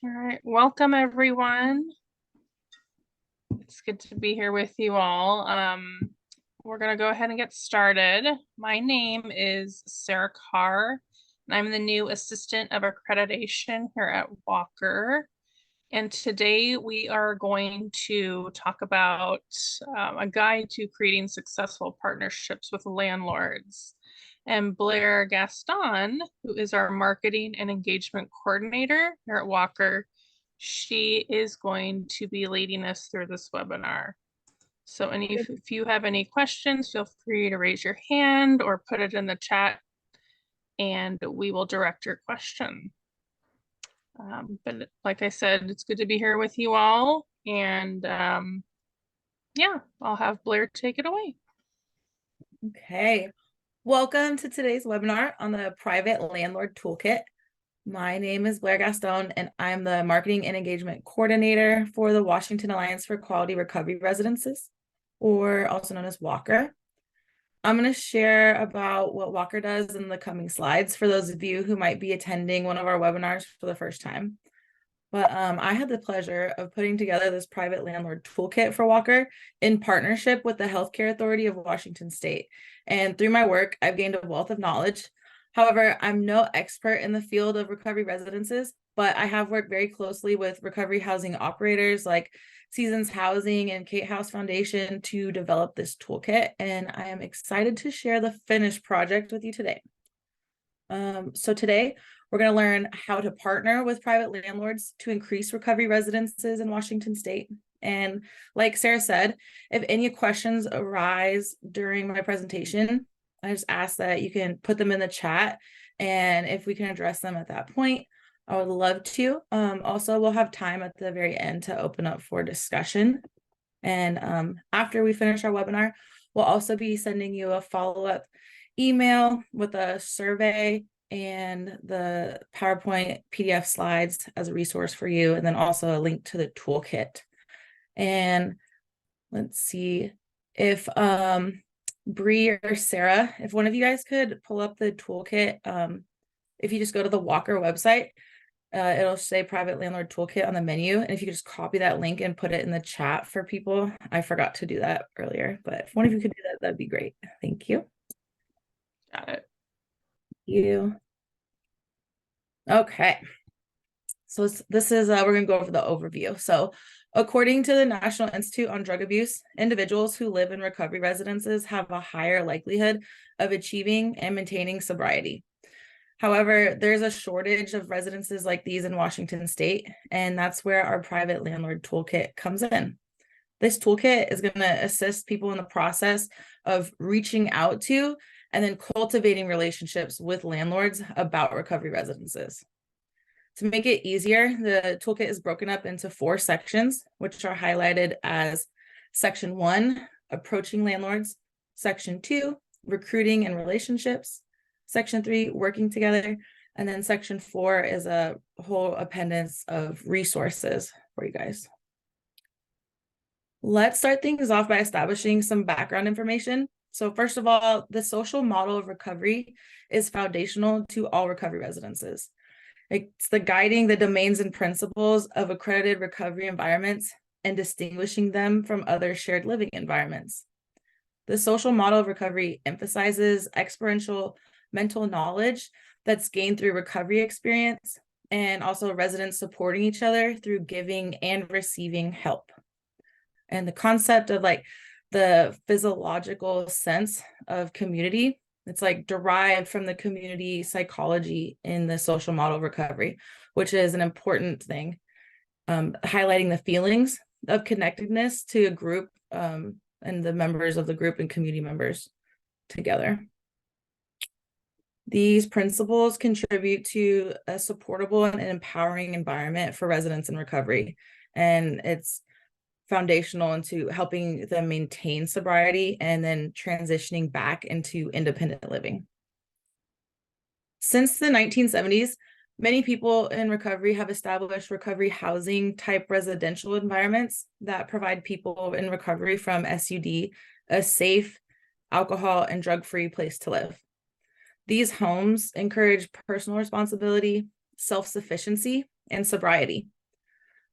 All right, welcome everyone. It's good to be here with you all. We're gonna go ahead and get started. My name is Sarah Carr, and I'm the new Assistant of Accreditation here at Walker. And today we are going to talk about a guide to creating successful partnerships with landlords. And Blair Gaston, who is our marketing and engagement coordinator here at Walker, she is going to be leading us through this webinar. So if you have any questions, feel free to raise your hand or put it in the chat and we will direct your question. But like I said, it's good to be here with you all. And yeah, I'll have Blair take it away. Okay, welcome to today's webinar on the Private Landlord Toolkit. My name is Blair Gaston, and I'm the Marketing and Engagement Coordinator for the Washington Alliance for Quality Recovery Residences, or also known as Walker. I'm going to share about what Walker does in the coming slides for those of you who might be attending one of our webinars for the first time. But I had the pleasure of putting together this Private Landlord Toolkit for Walker in partnership with the Healthcare Authority of Washington State. And through my work, I've gained a wealth of knowledge. However, I'm no expert in the field of recovery residences, but I have worked very closely with recovery housing operators like Seasons Housing and Kate House Foundation to develop this toolkit. And I am excited to share the finished project with you today. So today, we're going to learn how to partner with private landlords to increase recovery residences in Washington State. And like Sarah said, if any questions arise during my presentation, I just ask that you can put them in the chat. And if we can address them at that point, I would love to. Also, we'll have time at the very end to open up for discussion. And after we finish our webinar, we'll also be sending you a follow-up email with a survey and the PowerPoint PDF slides as a resource for you, and then also a link to the toolkit. And let's see if Bree or Sarah, if one of you guys could pull up the toolkit. If you just go to the Walker website, it'll say Private Landlord Toolkit on the menu. And if you could just copy that link and put it in the chat for people. I forgot to do that earlier, but if one of you could do that, that'd be great. Thank you. Got it. You. Okay. So this is, we're going to go over the overview. So according to the National Institute on Drug Abuse, individuals who live in recovery residences have a higher likelihood of achieving and maintaining sobriety. However, there's a shortage of residences like these in Washington State, and that's where our Private Landlord Toolkit comes in. This toolkit is going to assist people in the process of reaching out to and then cultivating relationships with landlords about recovery residences. To make it easier, the toolkit is broken up into 4 sections, which are highlighted as Section 1, Approaching Landlords, Section 2, Recruiting and Relationships, Section 3, Working Together, and then Section 4 is a whole appendix of resources for you guys. Let's start things off by establishing some background information. So first of all, the social model of recovery is foundational to all recovery residences. It's the guiding the domains and principles of accredited recovery environments and distinguishing them from other shared living environments. The social model of recovery emphasizes experiential mental knowledge that's gained through recovery experience and also residents supporting each other through giving and receiving help. And the concept of like the physiological sense of community, it's like derived from the community psychology in the social model of recovery, which is an important thing, highlighting the feelings of connectedness to a group and the members of the group and community members together. These principles contribute to a supportable and empowering environment for residents in recovery, and it's foundational into helping them maintain sobriety and then transitioning back into independent living. Since the 1970s, many people in recovery have established recovery housing type residential environments that provide people in recovery from SUD a safe, alcohol, and drug-free place to live. These homes encourage personal responsibility, self-sufficiency, and sobriety.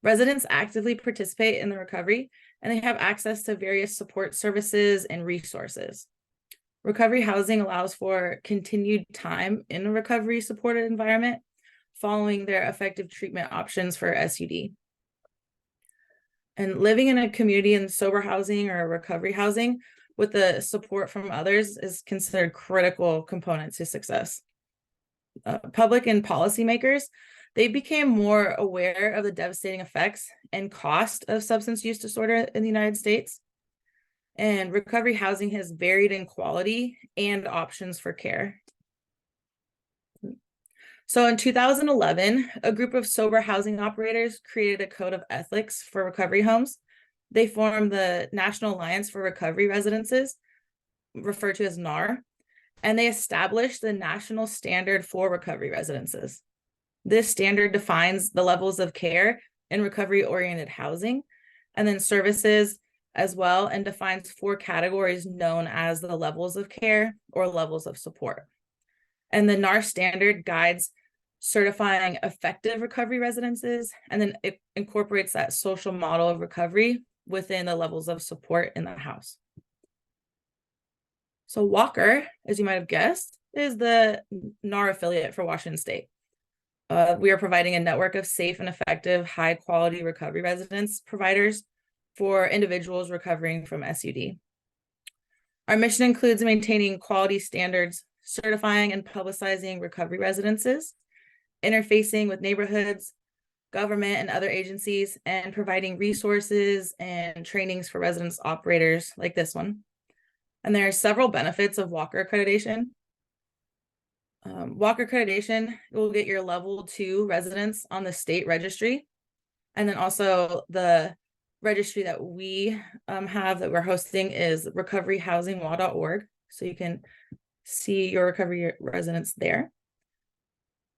Residents actively participate in the recovery, and they have access to various support services and resources. Recovery housing allows for continued time in a recovery supported environment following their effective treatment options for SUD. And living in a community in sober housing or recovery housing with the support from others is considered critical component to success. Public and policymakers, they became more aware of the devastating effects and cost of substance use disorder in the United States. And recovery housing has varied in quality and options for care. So in 2011, a group of sober housing operators created a code of ethics for recovery homes. They formed the National Alliance for Recovery Residences, referred to as NAR, and they established the national standard for recovery residences. This standard defines the levels of care in recovery-oriented housing, and then services as well, and defines 4 categories known as the levels of care or levels of support. And the NAR standard guides certifying effective recovery residences, and then it incorporates that social model of recovery within the levels of support in the house. So Walker, as you might have guessed, is the NAR affiliate for Washington State. We are providing a network of safe and effective, high quality recovery residence providers for individuals recovering from SUD. Our mission includes maintaining quality standards, certifying and publicizing recovery residences, interfacing with neighborhoods, government and other agencies, and providing resources and trainings for residence operators like this one. And there are several benefits of Walker accreditation. Walker accreditation will get your level 2 residence on the state registry. And then also the registry that we have that we're hosting is recoveryhousinglaw.org. So you can see your recovery residence there.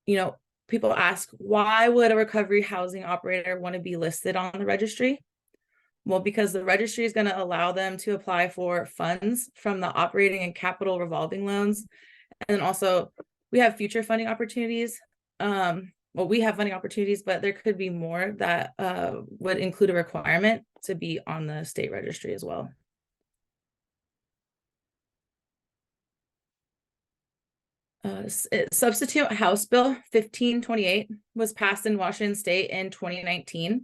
You know, people ask, why would a recovery housing operator want to be listed on the registry? Well, because the registry is going to allow them to apply for funds from the operating and capital revolving loans. And then also we have future funding opportunities. Well, we have funding opportunities, but there could be more that would include a requirement to be on the state registry as well. Substitute House Bill 1528 was passed in Washington State in 2019.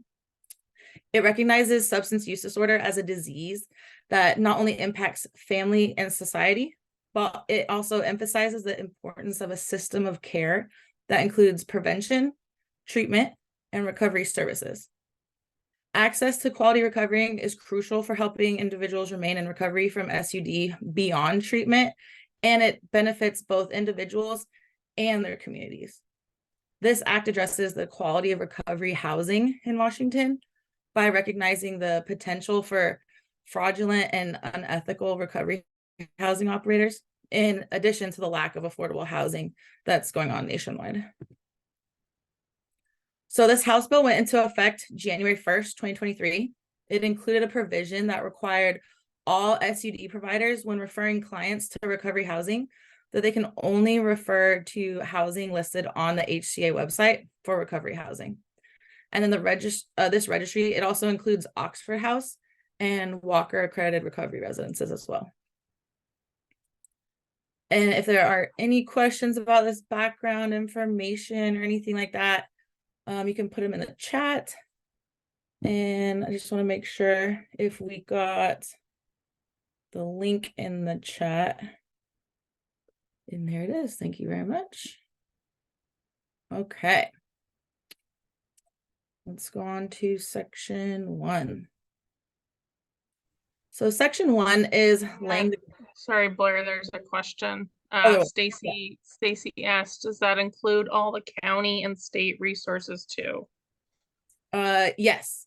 It recognizes substance use disorder as a disease that not only impacts family and society, but it also emphasizes the importance of a system of care that includes prevention, treatment, and recovery services. Access to quality recovering is crucial for helping individuals remain in recovery from SUD beyond treatment, and it benefits both individuals and their communities. This act addresses the quality of recovery housing in Washington by recognizing the potential for fraudulent and unethical recovery housing operators, in addition to the lack of affordable housing that's going on nationwide. So this House bill went into effect January 1st, 2023. It included a provision that required all SUD providers, when referring clients to recovery housing, that they can only refer to housing listed on the HCA website for recovery housing. And then this registry, it also includes Oxford House and Walker accredited recovery residences as well. And if there are any questions about this background information or anything like that, you can put them in the chat. And I just want to make sure if we got the link in the chat. And there it is. Thank you very much. Okay. Let's go on to section 1. So section 1 is language. Sorry, Blair, there's a question. Oh, Stacy asked, does that include all the county and state resources too? Yes.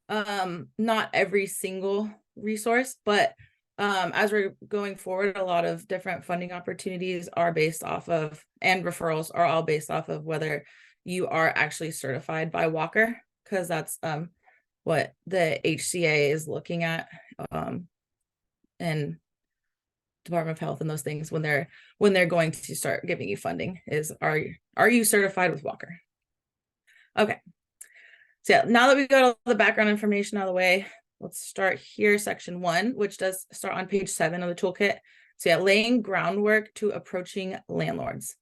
Not every single resource, but as we're going forward, a lot of different funding opportunities are based off of, and referrals are all based off of whether you are actually certified by Walker, because that's what the HCA is looking at, and Department of Health and those things when they're going to start giving you funding is, are you certified with Walker? Okay. So yeah, now that we've got all the background information out of the way, let's start here, section 1, which does start on page 7 of the toolkit. So yeah, laying groundwork to approaching landlords.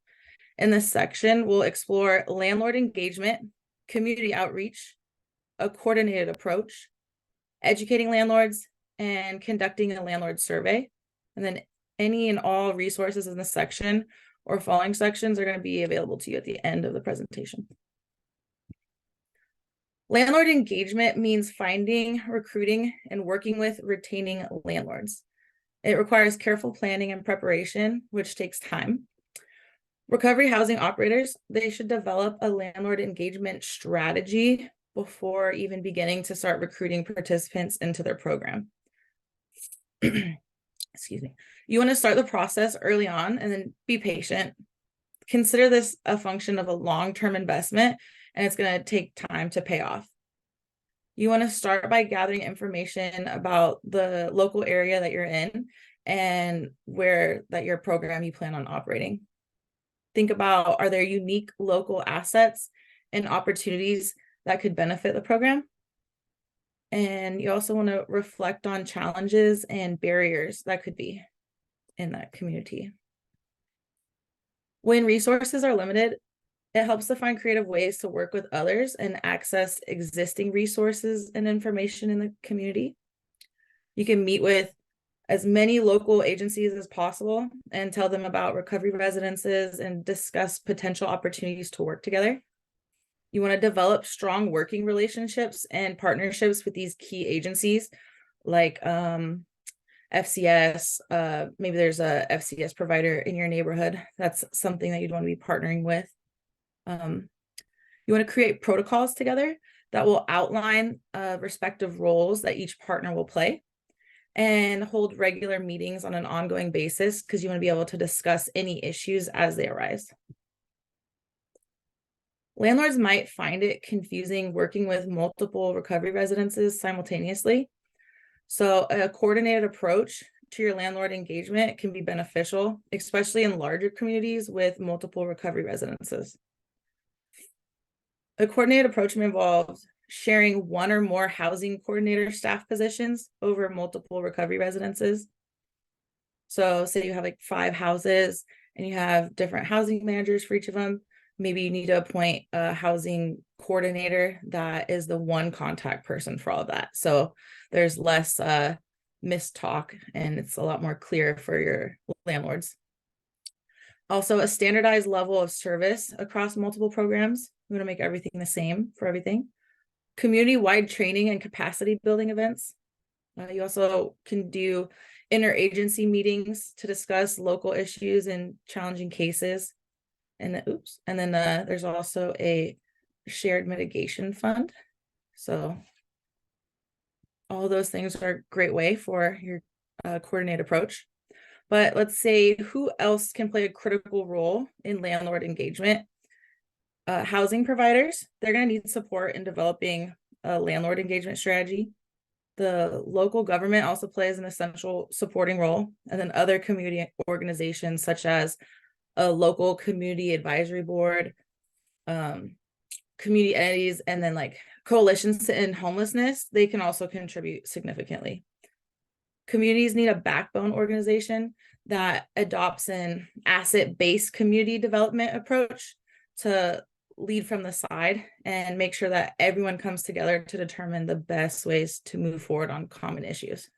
In this section, we'll explore landlord engagement, community outreach, a coordinated approach, educating landlords, and conducting a landlord survey. And then any and all resources in this section or following sections are going to be available to you at the end of the presentation. Landlord engagement means finding, recruiting, and working with retaining landlords. It requires careful planning and preparation, which takes time. Recovery housing operators, they should develop a landlord engagement strategy before even beginning to start recruiting participants into their program. Excuse me. You want to start the process early on and then be patient. Consider this a function of a long-term investment, and it's going to take time to pay off. You want to start by gathering information about the local area that you're in and where that your program you plan on operating. Think about, are there unique local assets and opportunities that could benefit the program? And you also want to reflect on challenges and barriers that could be in that community. When resources are limited, it helps to find creative ways to work with others and access existing resources and information in the community. You can meet with as many local agencies as possible and tell them about recovery residences and discuss potential opportunities to work together. You want to develop strong working relationships and partnerships with these key agencies like FCS. Maybe there's a FCS provider in your neighborhood. That's something that you'd want to be partnering with. You want to create protocols together that will outline respective roles that each partner will play, and hold regular meetings on an ongoing basis because you want to be able to discuss any issues as they arise. Landlords might find it confusing working with multiple recovery residences simultaneously. So a coordinated approach to your landlord engagement can be beneficial, especially in larger communities with multiple recovery residences. A coordinated approach may involve sharing one or more housing coordinator staff positions over multiple recovery residences. So say you have like 5 houses and you have different housing managers for each of them. Maybe you need to appoint a housing coordinator that is the one contact person for all of that. So there's less mistalk and it's a lot more clear for your landlords. Also, a standardized level of service across multiple programs. We want to make everything the same for everything. Community-wide training and capacity building events. You also can do interagency meetings to discuss local issues and challenging cases. And then there's also a shared mitigation fund. So all those things are a great way for your coordinated approach. But let's say, who else can play a critical role in landlord engagement? Housing providers, they're going to need support in developing a landlord engagement strategy. The local government also plays an essential supporting role, and then other community organizations such as a local community advisory board, community entities, and then like coalitions to end homelessness, they can also contribute significantly. Communities need a backbone organization that adopts an asset-based community development approach to lead from the side and make sure that everyone comes together to determine the best ways to move forward on common issues.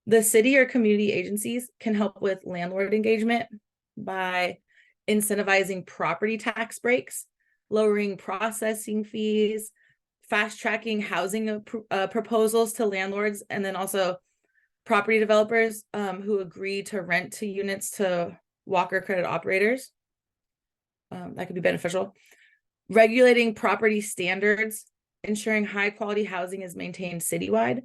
The city or community agencies can help with landlord engagement by incentivizing property tax breaks, lowering processing fees, fast tracking housing proposals to landlords, and then also property developers who agree to rent to units to Walker credit operators. That could be beneficial. Regulating property standards, ensuring high quality housing is maintained citywide,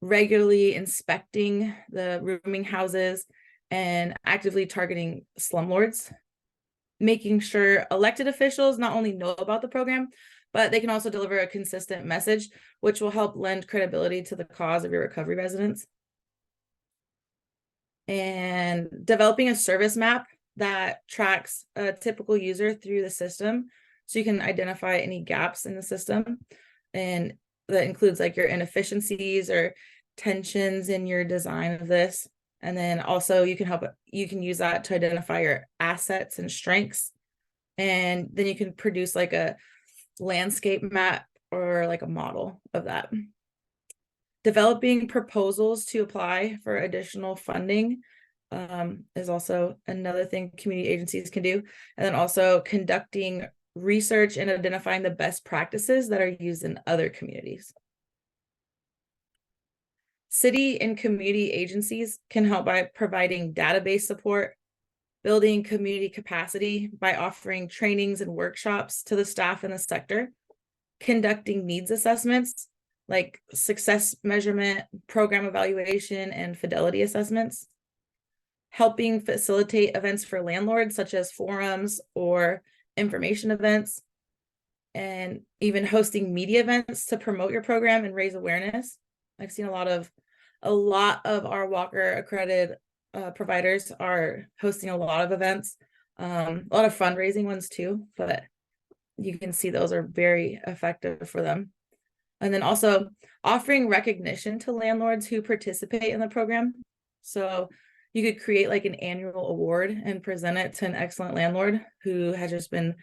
regularly inspecting the rooming houses, and actively targeting slumlords, making sure elected officials not only know about the program, but they can also deliver a consistent message, which will help lend credibility to the cause of your recovery residents. And developing a service map that tracks a typical user through the system. so you can identify any gaps in the system, and that includes like your inefficiencies or tensions in your design of this. And then also you can use that to identify your assets and strengths, and then you can produce like a landscape map or like a model of that. Developing proposals to apply for additional funding is also another thing community agencies can do. And then also conducting research and identifying the best practices that are used in other communities. City and community agencies can help by providing database support, building community capacity by offering trainings and workshops to the staff in the sector, conducting needs assessments like success measurement, program evaluation, and fidelity assessments, helping facilitate events for landlords such as forums or information events, and even hosting media events to promote your program and raise awareness. I've seen a lot of our Walker accredited providers are hosting a lot of events, a lot of fundraising ones too, but you can see those are very effective for them. And then also offering recognition to landlords who participate in the program. So you could create like an annual award and present it to an excellent landlord who has just been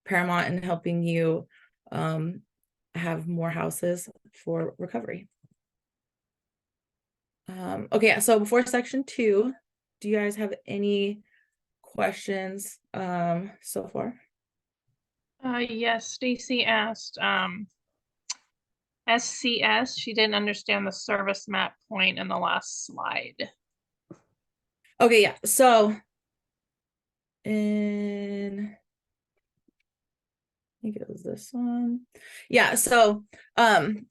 paramount in helping you have more houses for recovery. Okay, so before section 2, do you guys have any questions so far? Yes, Stacy asked, SCS, she didn't understand the service map point in the last slide. Okay, yeah, so in, I think it was this one. Yeah, so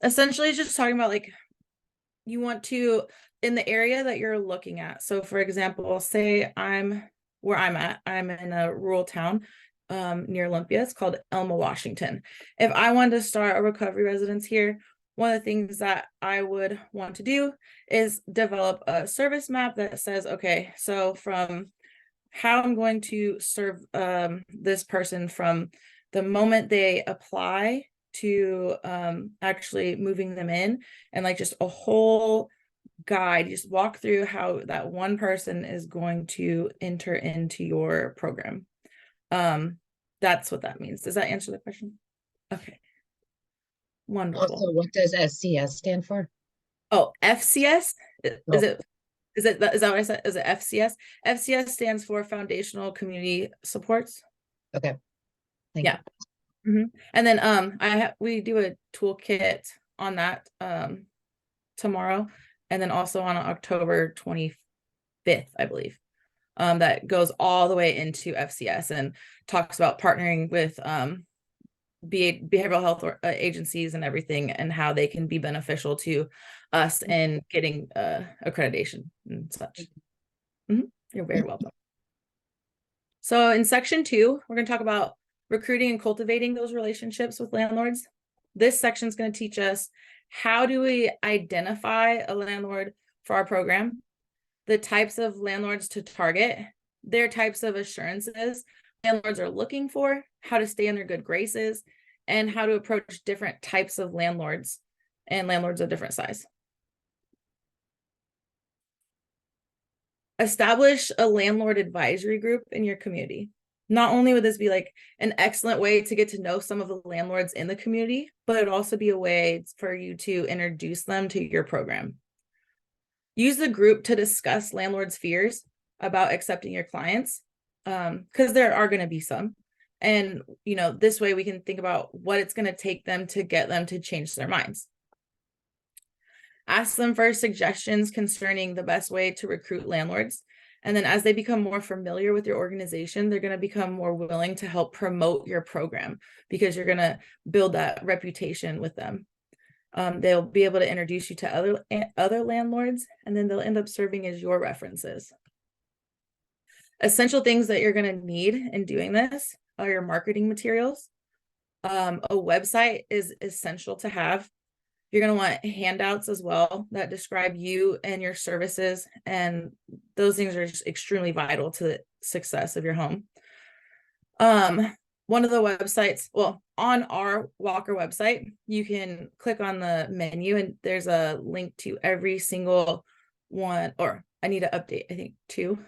essentially it's just talking about like you want to, in the area that you're looking at. So for example, say I'm in a rural town near Olympia. It's called Elma, Washington. If I wanted to start a recovery residence here, one of the things that I would want to do is develop a service map that says, okay, so from how I'm going to serve this person from the moment they apply to actually moving them in, and like just a whole guide, just walk through how that one person is going to enter into your program. That's what that means. Does that answer the question? Okay. Wonderful. Also, what does SCS stand for? Oh, FCS? Is Oh. is that what I said? Is it FCS? FCS stands for Foundational Community Supports. Okay. Thank Yeah. And then we do a toolkit on that tomorrow, and then also on October 25th, I believe, that goes all the way into FCS and talks about partnering with behavioral health agencies and everything, and how they can be beneficial to us in getting accreditation and such. You're very welcome. So in section 2, we're going to talk about recruiting and cultivating those relationships with landlords. This section is going to teach us how do we identify a landlord for our program, the types of landlords to target, their types of assurances landlords are looking for, how to stay in their good graces, and how to approach different types of landlords and landlords of different size. Establish a landlord advisory group in your community. Not only would this be like an excellent way to get to know some of the landlords in the community, but it'd also be a way for you to introduce them to your program. Use the group to discuss landlords' fears about accepting your clients, because there are going to be some. And, this way we can think about what it's going to take them to get them to change their minds. Ask them for suggestions concerning the best way to recruit landlords. And then as they become more familiar with your organization, they're going to become more willing to help promote your program, because you're going to build that reputation with them. They'll be able to introduce you to other landlords, and then they'll end up serving as your references. Essential things that you're going to need in doing this are your marketing materials. A website is essential to have. You're going to want handouts as well that describe you and your services, and those things are just extremely vital to the success of your home. one of the websites, well, on our Walker website, you can click on the menu and there's a link to every single one, or I need to update, I think 2.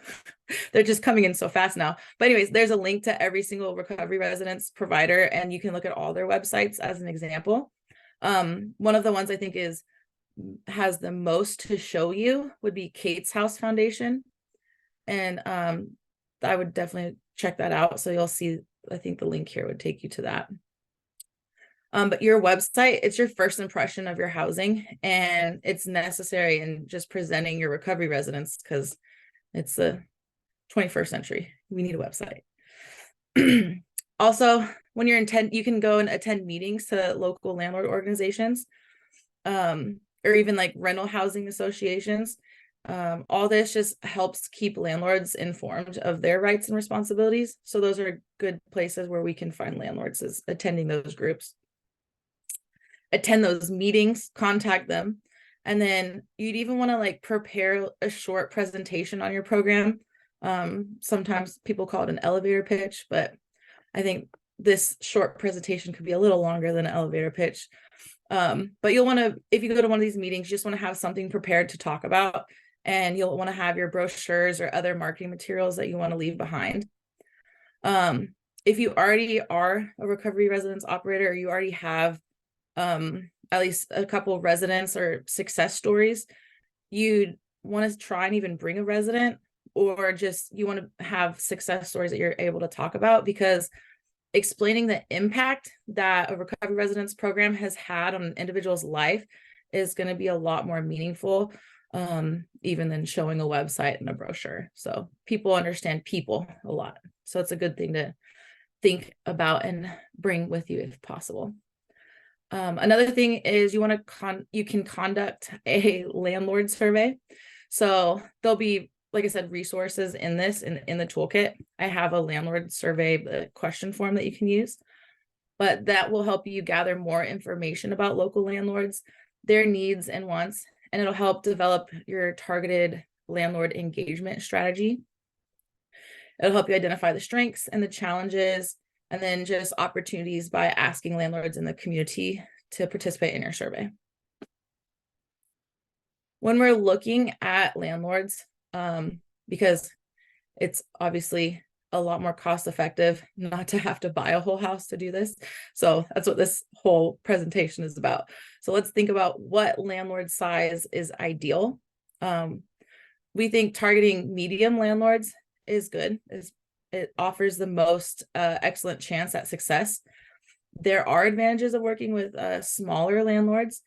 They're just coming in so fast now. But anyways, there's a link to every single recovery residence provider, and you can look at all their websites as an example. One of the ones I think has the most to show you would be Kate's House Foundation. And I would definitely check that out. So you'll see, I think the link here would take you to that. But your website, it's your first impression of your housing, and it's necessary in just presenting your recovery residents because it's the 21st century. We need a website. Also, when you're you can go and attend meetings to local landlord organizations, or even like rental housing associations. All this just helps keep landlords informed of their rights and responsibilities. So those are good places where we can find landlords, is attending those groups. Attend those meetings, contact them. And then you'd even want to like prepare a short presentation on your program. Sometimes people call it an elevator pitch, but I think this short presentation could be a little longer than an elevator pitch. But you'll want to, if you go to one of these meetings, you just want to have something prepared to talk about, and you'll want to have your brochures or other marketing materials that you want to leave behind. If you already are a recovery residence operator, or you already have at least a couple of residents or success stories, you'd want to try and even bring a resident, or just you want to have success stories that you're able to talk about, because explaining the impact that a recovery residence program has had on an individual's life is going to be a lot more meaningful, even than showing a website and a brochure. So people understand people a lot. So it's a good thing to think about and bring with you if possible. Another thing is you can conduct a landlord survey. So there'll be, like I said, resources in this in the toolkit. I have a landlord survey question form that you can use, but that will help you gather more information about local landlords, their needs and wants, and it'll help develop your targeted landlord engagement strategy. It'll help you identify the strengths and the challenges, and then just opportunities by asking landlords in the community to participate in your survey. When we're looking at landlords, because it's obviously a lot more cost effective not to have to buy a whole house to do this. So that's what this whole presentation is about. So let's think about what landlord size is ideal. We think targeting medium landlords is good. It offers the most excellent chance at success. There are advantages of working with smaller landlords.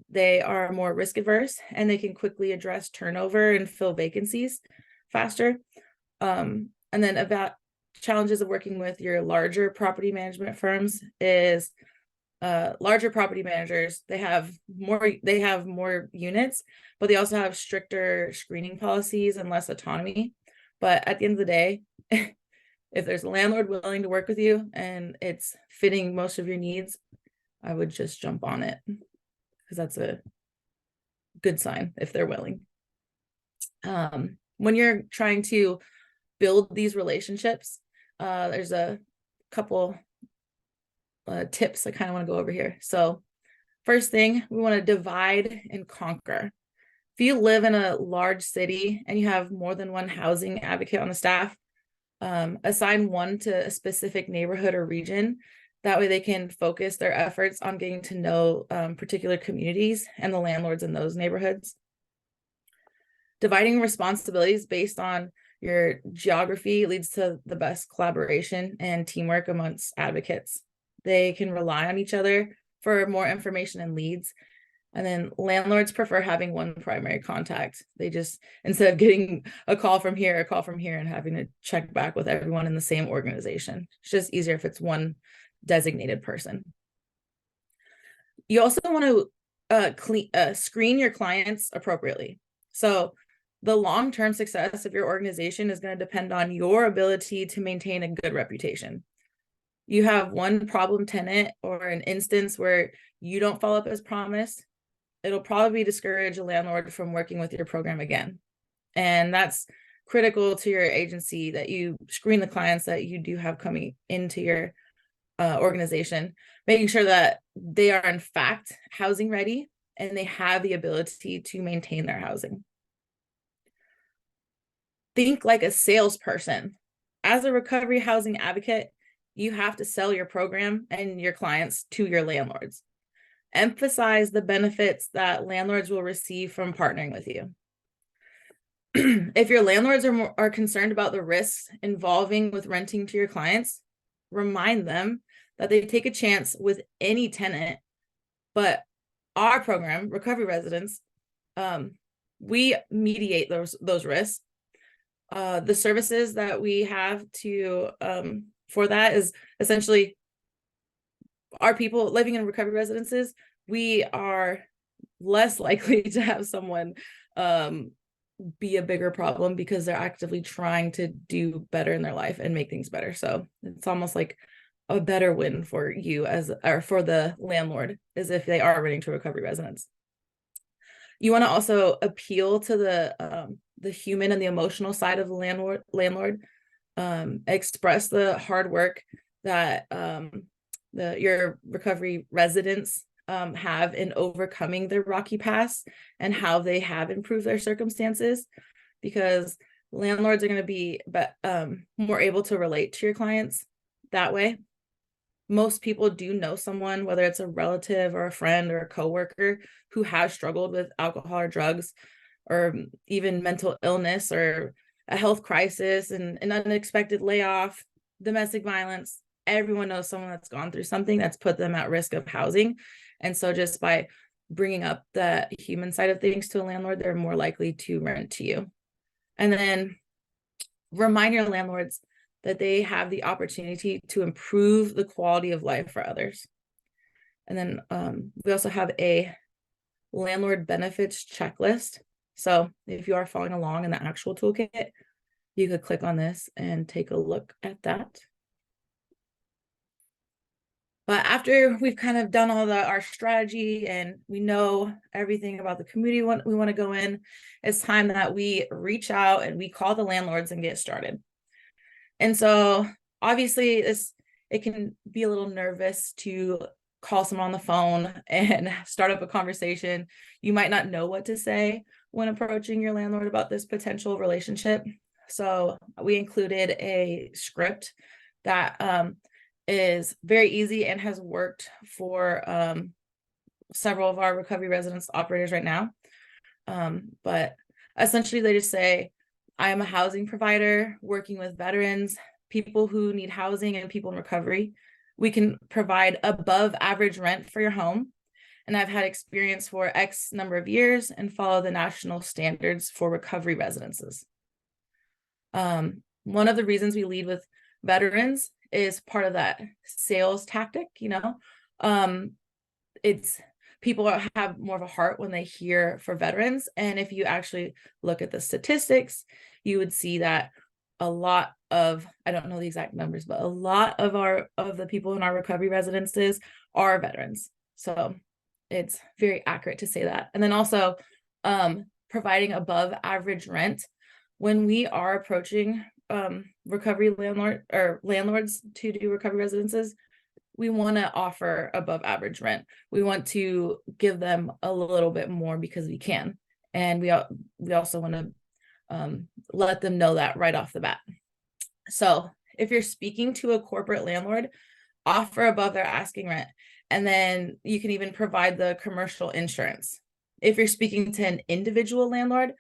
They are more risk averse, and they can quickly address turnover and fill vacancies faster. And then about challenges of working with your larger property management firms is larger property managers, they have more units, but they also have stricter screening policies and less autonomy. But at the end of the day, if there's a landlord willing to work with you and it's fitting most of your needs, I would just jump on it, because that's a good sign if they're willing. When you're trying to build these relationships, there's a couple tips I kind of want to go over here. So first thing, we want to divide and conquer. If you live in a large city and you have more than one housing advocate on the staff, assign one to a specific neighborhood or region. That way they can focus their efforts on getting to know particular communities and the landlords in those neighborhoods. Dividing responsibilities based on your geography leads to the best collaboration and teamwork amongst advocates. They can rely on each other for more information and leads. And then landlords prefer having one primary contact. They just, instead of getting a call from here, and having to check back with everyone in the same organization. It's just easier if it's one designated person. You also want to screen your clients appropriately. So the long-term success of your organization is going to depend on your ability to maintain a good reputation. You have one problem tenant or an instance where you don't follow up as promised, it'll probably discourage a landlord from working with your program again. And that's critical to your agency that you screen the clients that you do have coming into your organization, making sure that they are in fact housing ready and they have the ability to maintain their housing. Think like a salesperson. As a recovery housing advocate, you have to sell your program and your clients to your landlords. Emphasize the benefits that landlords will receive from partnering with you. If your landlords are concerned about the risks involving with renting to your clients, remind them that they take a chance with any tenant, but our program, Recovery Residents, we mediate those risks. The services that we have to for that is essentially our people living in recovery residences. We are less likely to have someone be a bigger problem because they're actively trying to do better in their life and make things better. So it's almost like a better win for you or for the landlord, as if they are renting to recovery residents. You want to also appeal to the human and the emotional side of the landlord. Express the hard work that your recovery residents have in overcoming their rocky past and how they have improved their circumstances, because landlords are going to be more able to relate to your clients that way. Most people do know someone, whether it's a relative or a friend or a coworker, who has struggled with alcohol or drugs or even mental illness or a health crisis and an unexpected layoff, domestic violence. Everyone knows someone that's gone through something that's put them at risk of housing. And so just by bringing up the human side of things to a landlord, they're more likely to rent to you. And then remind your landlords that they have the opportunity to improve the quality of life for others. And then we also have a landlord benefits checklist. So if you are following along in the actual toolkit, you could click on this and take a look at that. But after we've kind of done all our strategy and we know everything about the community we want to go in, it's time that we reach out and we call the landlords and get started. And so obviously it can be a little nervous to call someone on the phone and start up a conversation. You might not know what to say when approaching your landlord about this potential relationship. So we included a script that is very easy and has worked for several of our recovery residence operators right now. But essentially they just say, I am a housing provider working with veterans, people who need housing, and people in recovery. We can provide above average rent for your home. And I've had experience for X number of years and follow the national standards for recovery residences. One of the reasons we lead with veterans is part of that sales tactic, it's people have more of a heart when they hear for veterans. And if you actually look at the statistics, you would see that a lot of, I don't know the exact numbers, but a lot of the people in our recovery residences are veterans. So it's very accurate to say that. And then also providing above average rent. When we are approaching recovery landlords to do recovery residences, we want to offer above average rent. We want to give them a little bit more because we can. And we also want to let them know that right off the bat. So if you're speaking to a corporate landlord, offer above their asking rent. And then you can even provide the commercial insurance. If you're speaking to an individual landlord,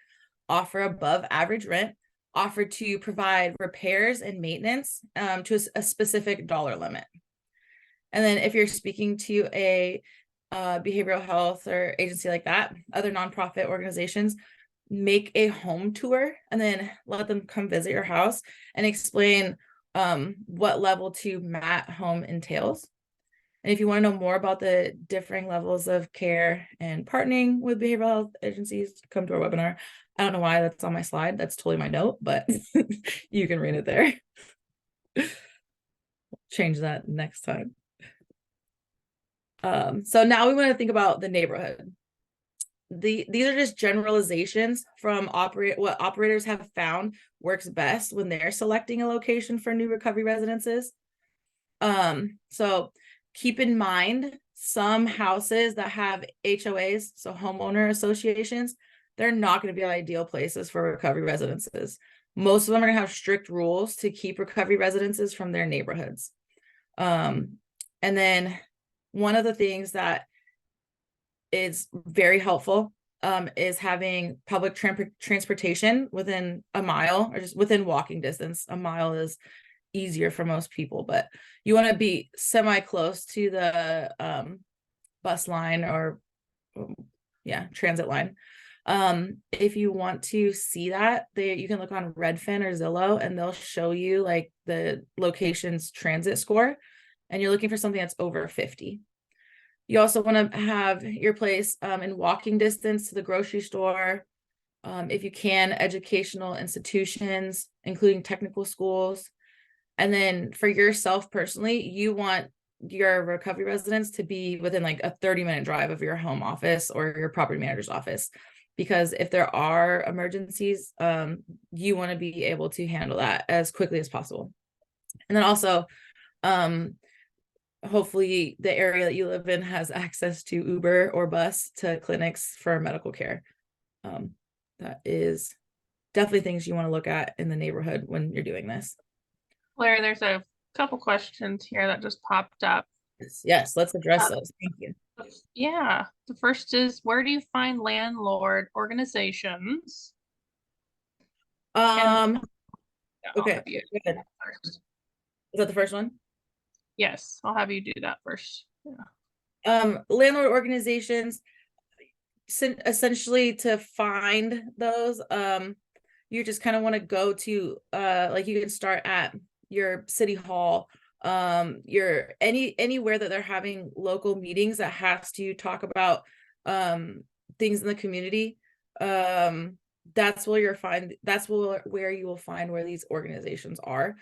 offer above average rent, offer to provide repairs and maintenance to a specific dollar limit. And then if you're speaking to a behavioral health or agency like that, other nonprofit organizations, make a home tour and then let them come visit your house and explain what level 2 MAT home entails. And if you want to know more about the differing levels of care and partnering with behavioral health agencies, come to our webinar. I don't know why that's on my slide. That's totally my note, but you can read it there. Change that next time. So now we want to think about the neighborhood. these are just generalizations from what operators have found works best when they're selecting a location for new recovery residences. So keep in mind, some houses that have HOAs, so homeowner associations, they're not going to be ideal places for recovery residences. Most of them are going to have strict rules to keep recovery residences from their neighborhoods. And then one of the things that is very helpful is having public transportation within a mile or just within walking distance. A mile is easier for most people, but you want to be semi close to the bus line or transit line. If you want to see that, you can look on Redfin or Zillow and they'll show you like the location's transit score, and you're looking for something that's over 50. You also want to have your place in walking distance to the grocery store. If you can, educational institutions, including technical schools. And then for yourself personally, you want your recovery residence to be within like a 30-minute drive of your home office or your property manager's office. Because if there are emergencies, you want to be able to handle that as quickly as possible. And then also, hopefully the area that you live in has access to Uber or bus to clinics for medical care. That is definitely things you want to look at in the neighborhood when you're doing this. Blair, there's a couple questions here that just popped up. Yes, let's address those. Thank you. Yeah, the first is, where do you find landlord organizations? Okay, I'll go have you do ahead. that first. Is that the first one? Yes, I'll have you do that first. Yeah. Landlord organizations, essentially to find those, you just kind of want to go to like you can start at your city hall, your anywhere that they're having local meetings that has to talk about things in the community. That's where where you will find where these organizations are.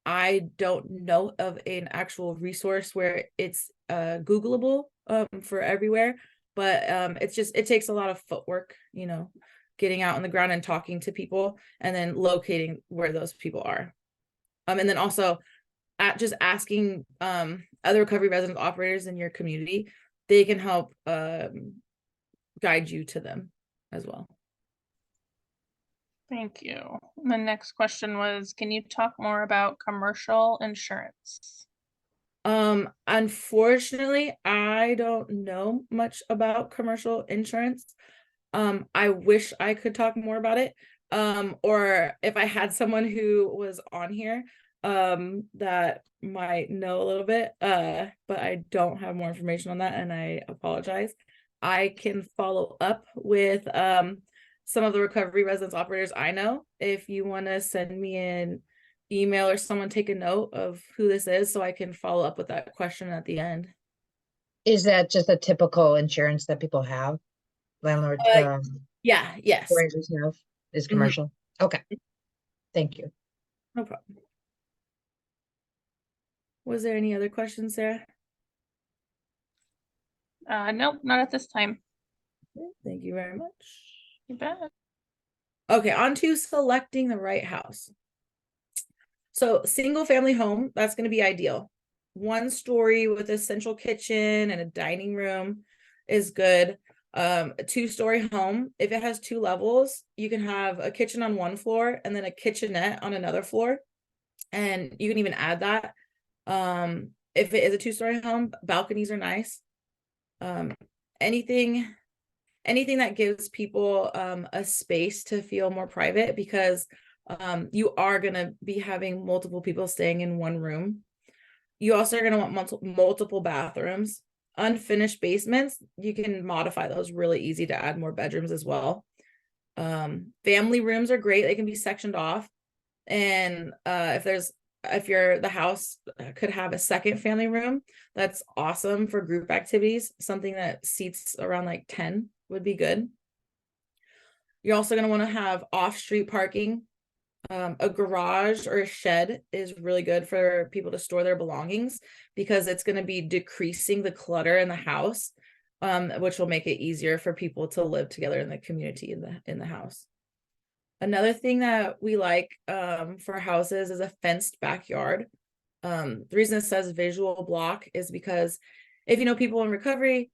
I don't know of an actual resource where it's Googleable for everywhere, but it takes a lot of footwork, getting out on the ground and talking to people and then locating where those people are. And then also just asking other recovery resident operators in your community, they can help guide you to them as well. Thank you. The next question was, can you talk more about commercial insurance? Unfortunately, I don't know much about commercial insurance. I wish I could talk more about it. Or if I had someone who was on here, that might know a little bit, but I don't have more information on that, and I apologize. I can follow up with some of the recovery residence operators I know. If you want to send me an email or someone take a note of who this is so I can follow up with that question at the end. Is that just a typical insurance that people have? Landlord, Yeah, yes. operators have is commercial. Okay. Thank you. No problem. Was there any other questions, Sarah? Nope, not at this time. Thank you very much. You bet. Okay, on to selecting the right house. So single family home, that's going to be ideal. 1 story with a central kitchen and a dining room is good. A 2-story home, if it has 2 levels, you can have a kitchen on 1 floor and then a kitchenette on another floor. And you can even add that. If it is a 2-story home, balconies are nice. Anything that gives people a space to feel more private, because you are going to be having multiple people staying in 1 room. You also are going to want multiple bathrooms. Unfinished basements, you can modify those really easy to add more bedrooms as well. Family rooms are great. They can be sectioned off. And if the house could have a second family room, that's awesome for group activities. Something that seats around like 10 would be good. You're also going to want to have off-street parking. A garage or a shed is really good for people to store their belongings, because it's going to be decreasing the clutter in the house. which will make it easier for people to live together in the community in the house. Another thing that we like for houses is a fenced backyard. The reason it says visual block is because if you know people in recovery,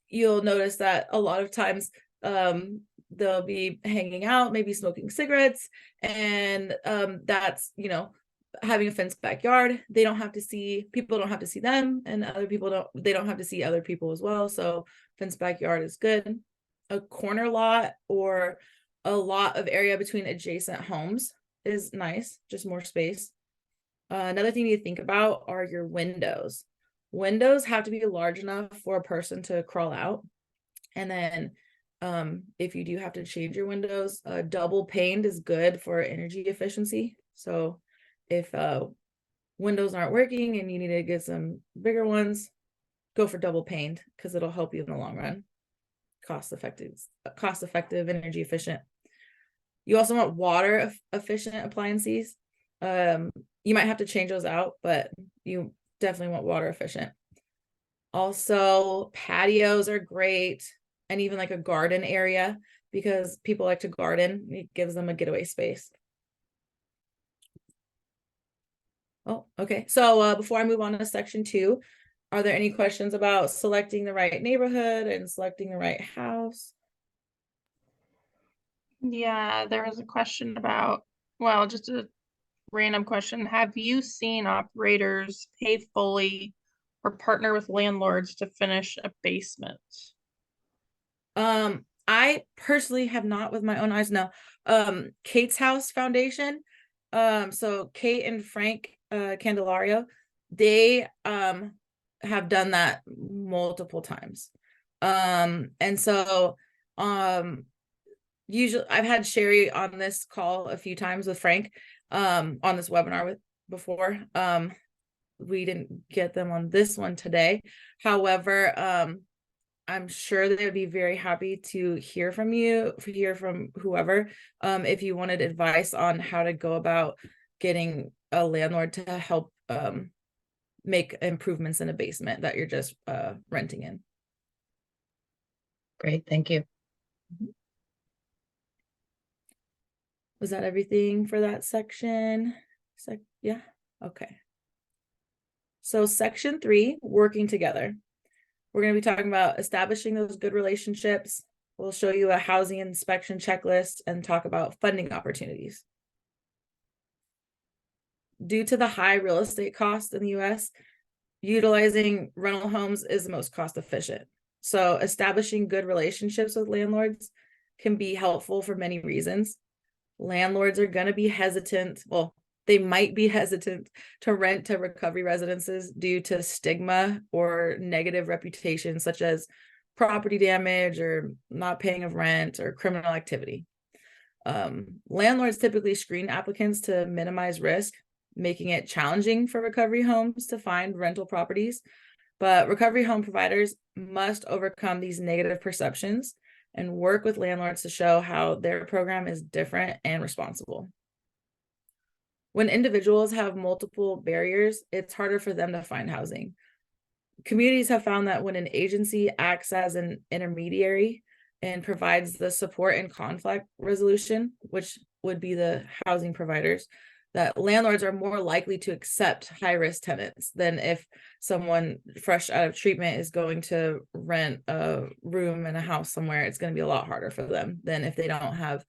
you'll notice that a lot of times they'll be hanging out, maybe smoking cigarettes, and that's, you know, having a fenced backyard. They don't have to see, people don't have to see them, and other people they don't have to see other people as well. So fenced backyard is good. A corner lot or a lot of area between adjacent homes is nice, just more space. Another thing you think about are your windows. Windows have to be large enough for a person to crawl out. And then if you do have to change your windows, double paned is good for energy efficiency. So if windows aren't working and you need to get some bigger ones, go for double paned because it'll help you in the long run. Cost effective, energy efficient. You also want water efficient appliances. You might have to change those out, but you definitely want water efficient. Also, patios are great, and even like a garden area, because people like to garden. It gives them a getaway space. Oh, okay. So before I move on to section 2, are there any questions about selecting the right neighborhood and selecting the right house? Yeah, there was a question about, well, just a random question. Have you seen operators pay fully or partner with landlords to finish a basement? I personally have not with my own eyes, no. Kate's House Foundation, so Kate and Frank Candelario, they have done that multiple times. And so usually I've had Sherry on this call a few times with Frank on this webinar with before. We didn't get them on this one today. However, I'm sure that they'd be very happy to hear from you, hear from whoever, if you wanted advice on how to go about getting a landlord to help make improvements in a basement that you're just renting in. Great, thank you. Was that everything for that section? Yeah, okay. So section 3, working together. We're going to be talking about establishing those good relationships. We'll show you a housing inspection checklist and talk about funding opportunities. Due to the high real estate costs in the US, utilizing rental homes is the most cost efficient. So establishing good relationships with landlords can be helpful for many reasons. Landlords are going to be hesitant. Well, they might be hesitant to rent to recovery residences due to stigma or negative reputation, such as property damage or not paying of rent or criminal activity. Landlords typically screen applicants to minimize risk, making it challenging for recovery homes to find rental properties. But recovery home providers must overcome these negative perceptions and work with landlords to show how their program is different and responsible. When individuals have multiple barriers, it's harder for them to find housing. Communities have found that when an agency acts as an intermediary and provides the support and conflict resolution, which would be the housing providers, that landlords are more likely to accept high-risk tenants than if someone fresh out of treatment is going to rent a room in a house somewhere. It's going to be a lot harder for them than if they don't have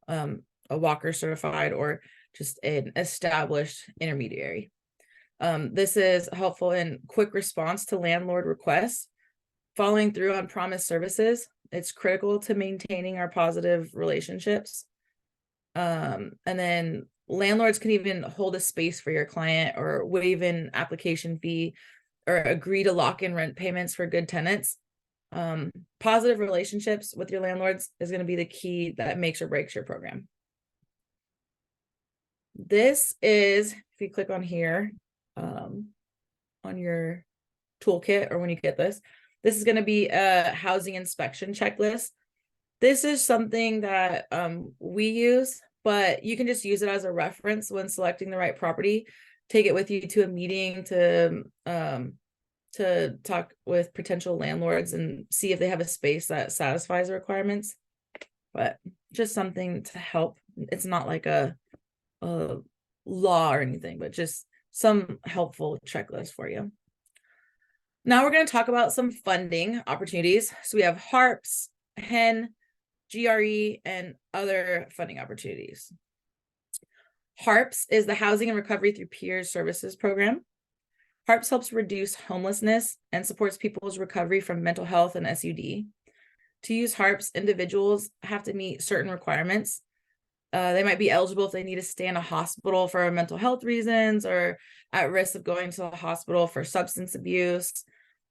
a Walker certified or just an established intermediary. This is helpful in quick response to landlord requests, following through on promised services. It's critical to maintaining our positive relationships. And then landlords can even hold a space for your client or waive an application fee or agree to lock in rent payments for good tenants. Positive relationships with your landlords is going to be the key that makes or breaks your program. This is, if you click on here, on your toolkit, or when you get this is going to be a housing inspection checklist. This is something that we use, but you can just use it as a reference when selecting the right property. Take it with you to a meeting to to talk with potential landlords and see if they have a space that satisfies the requirements, but just something to help. It's not like a law or anything, but just some helpful checklist for you. Now we're going to talk about some funding opportunities. So we have HARPs, HEN, GRE, and other funding opportunities. HARPS is the Housing and Recovery Through Peers Services Program. HARPS helps reduce homelessness and supports people's recovery from mental health and SUD. To use HARPS, individuals have to meet certain requirements. They might be eligible if they need to stay in a hospital for mental health reasons or at risk of going to the hospital for substance abuse.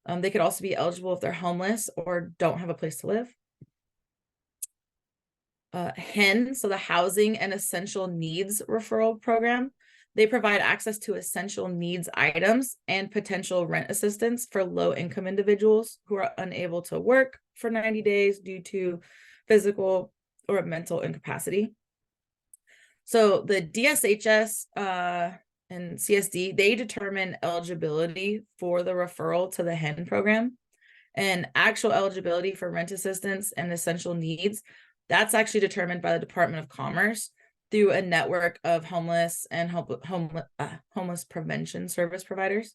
They could also be eligible if they're homeless or don't have a place to live. HEN, so the Housing and Essential Needs Referral Program, they provide access to essential needs items and potential rent assistance for low-income individuals who are unable to work for 90 days due to physical or mental incapacity. So the DSHS and CSD, they determine eligibility for the referral to the HEN program, and actual eligibility for rent assistance and essential needs, that's actually determined by the Department of Commerce through a network of homeless and homeless prevention service providers.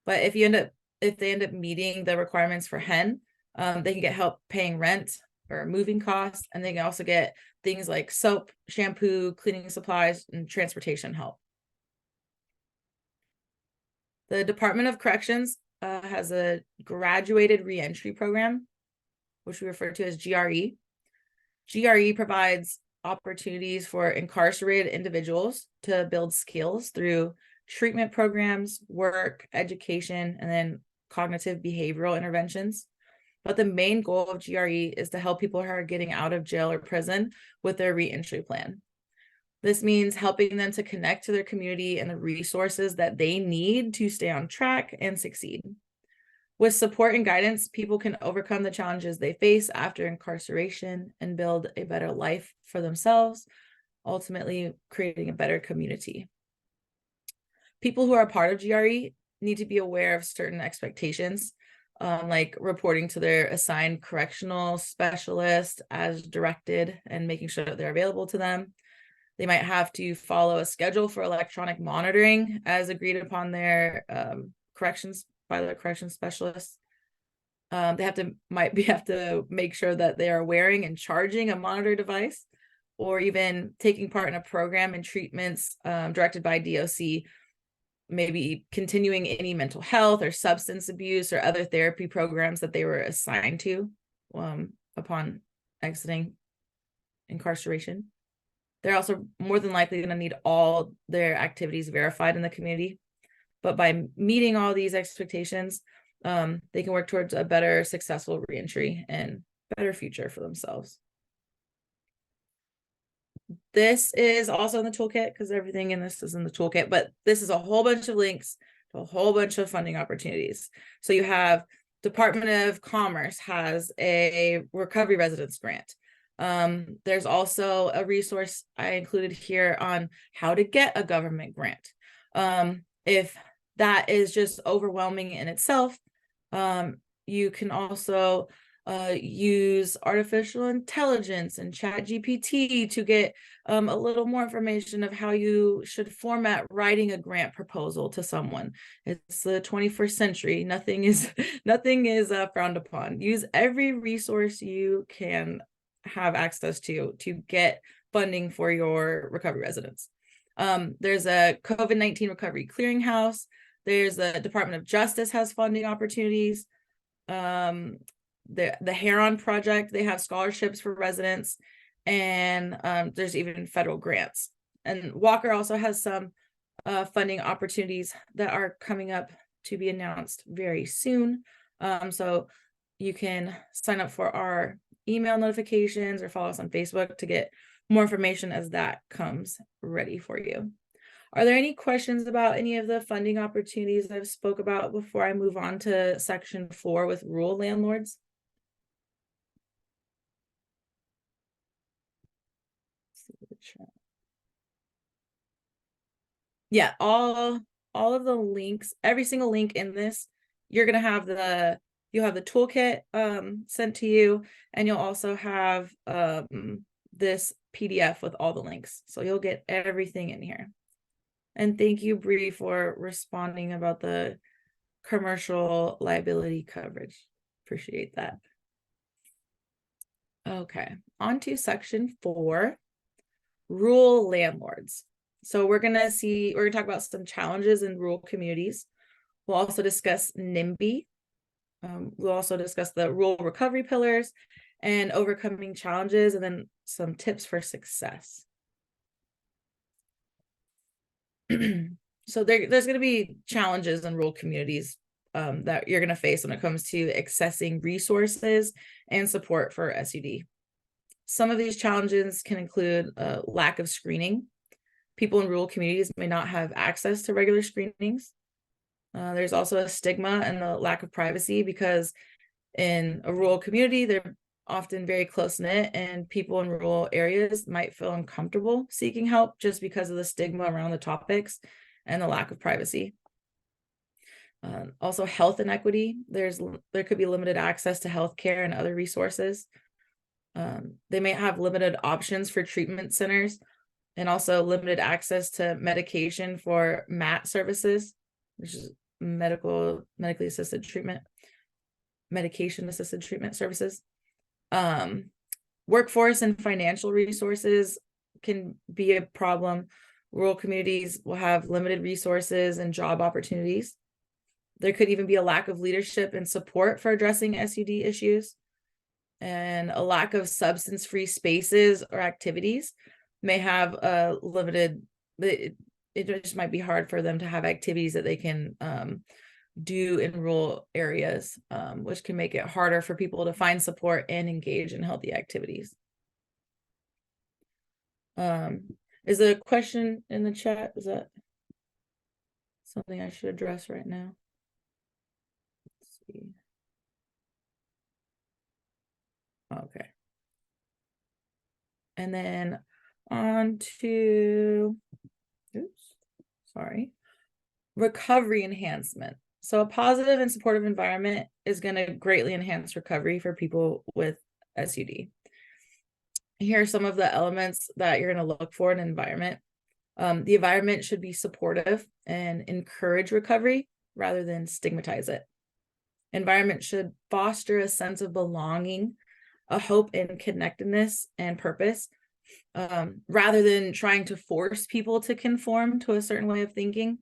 But if they end up meeting the requirements for HEN, they can get help paying rent or moving costs, and they can also get things like soap, shampoo, cleaning supplies, and transportation help. The Department of Corrections has a graduated reentry program, which we refer to as GRE. GRE provides opportunities for incarcerated individuals to build skills through treatment programs, work, education, and then cognitive behavioral interventions. But the main goal of GRE is to help people who are getting out of jail or prison with their reentry plan. This means helping them to connect to their community and the resources that they need to stay on track and succeed. With support and guidance, people can overcome the challenges they face after incarceration and build a better life for themselves, ultimately creating a better community. People who are part of GRE need to be aware of certain expectations, like reporting to their assigned correctional specialist as directed and making sure that they're available to them. They might have to follow a schedule for electronic monitoring as agreed upon their by the corrections specialists. They might have to make sure that they are wearing and charging a monitor device, or even taking part in a program and treatments directed by DOC, maybe continuing any mental health or substance abuse or other therapy programs that they were assigned to upon exiting incarceration. They're also more than likely going to need all their activities verified in the community. But by meeting all these expectations, they can work towards a better, successful reentry and better future for themselves. This is also in the toolkit because everything in this is in the toolkit, but this is a whole bunch of links to a whole bunch of funding opportunities. So you have Department of Commerce has a recovery residence grant. There's also a resource I included here on how to get a government grant. If that is just overwhelming in itself, you can also use artificial intelligence and ChatGPT to get a little more information of how you should format writing a grant proposal to someone. It's the 21st century. Nothing is frowned upon. Use every resource you can have access to get funding for your recovery residents. There's a COVID-19 recovery clearinghouse. There's the Department of Justice has funding opportunities. The Heron Project, they have scholarships for residents, and there's even federal grants. And Walker also has some funding opportunities that are coming up to be announced very soon. So you can sign up for our email notifications or follow us on Facebook to get more information as that comes ready for you. Are there any questions about any of the funding opportunities I've spoke about before I move on to section 4 with rural landlords? Yeah, all of the links, every single link in this, you're gonna have you'll have the toolkit sent to you, and you'll also have this PDF with all the links. So you'll get everything in here. And thank you, Bree, for responding about the commercial liability coverage. Appreciate that. Okay, on to section 4, rural landlords. So we're gonna talk about some challenges in rural communities. We'll also discuss NIMBY. We'll also discuss the rural recovery pillars and overcoming challenges, and then some tips for success. So there's going to be challenges in rural communities that you're going to face when it comes to accessing resources and support for SUD. Some of these challenges can include lack of screening. People in rural communities may not have access to regular screenings. There's also a stigma and the lack of privacy, because in a rural community, they're often very close-knit, and people in rural areas might feel uncomfortable seeking help just because of the stigma around the topics and the lack of privacy. Also, health inequity. There could be limited access to healthcare and other resources. They may have limited options for treatment centers, and also limited access to medication for MAT services, which is medically assisted treatment, medication assisted treatment services. Workforce and financial resources can be a problem. Rural communities will have limited resources and job opportunities. There could even be a lack of leadership and support for addressing SUD issues, and a lack of substance-free spaces or activities may have a limited, it just might be hard for them to have activities that they can do in rural areas, which can make it harder for people to find support and engage in healthy activities. Is there a question in the chat? Is that something I should address right now? Let's see. Okay. And then on to, recovery enhancement. So a positive and supportive environment is going to greatly enhance recovery for people with SUD. Here are some of the elements that you're going to look for in an environment. The environment should be supportive and encourage recovery rather than stigmatize it. Environment should foster a sense of belonging, a hope in connectedness and purpose, rather than trying to force people to conform to a certain way of thinking.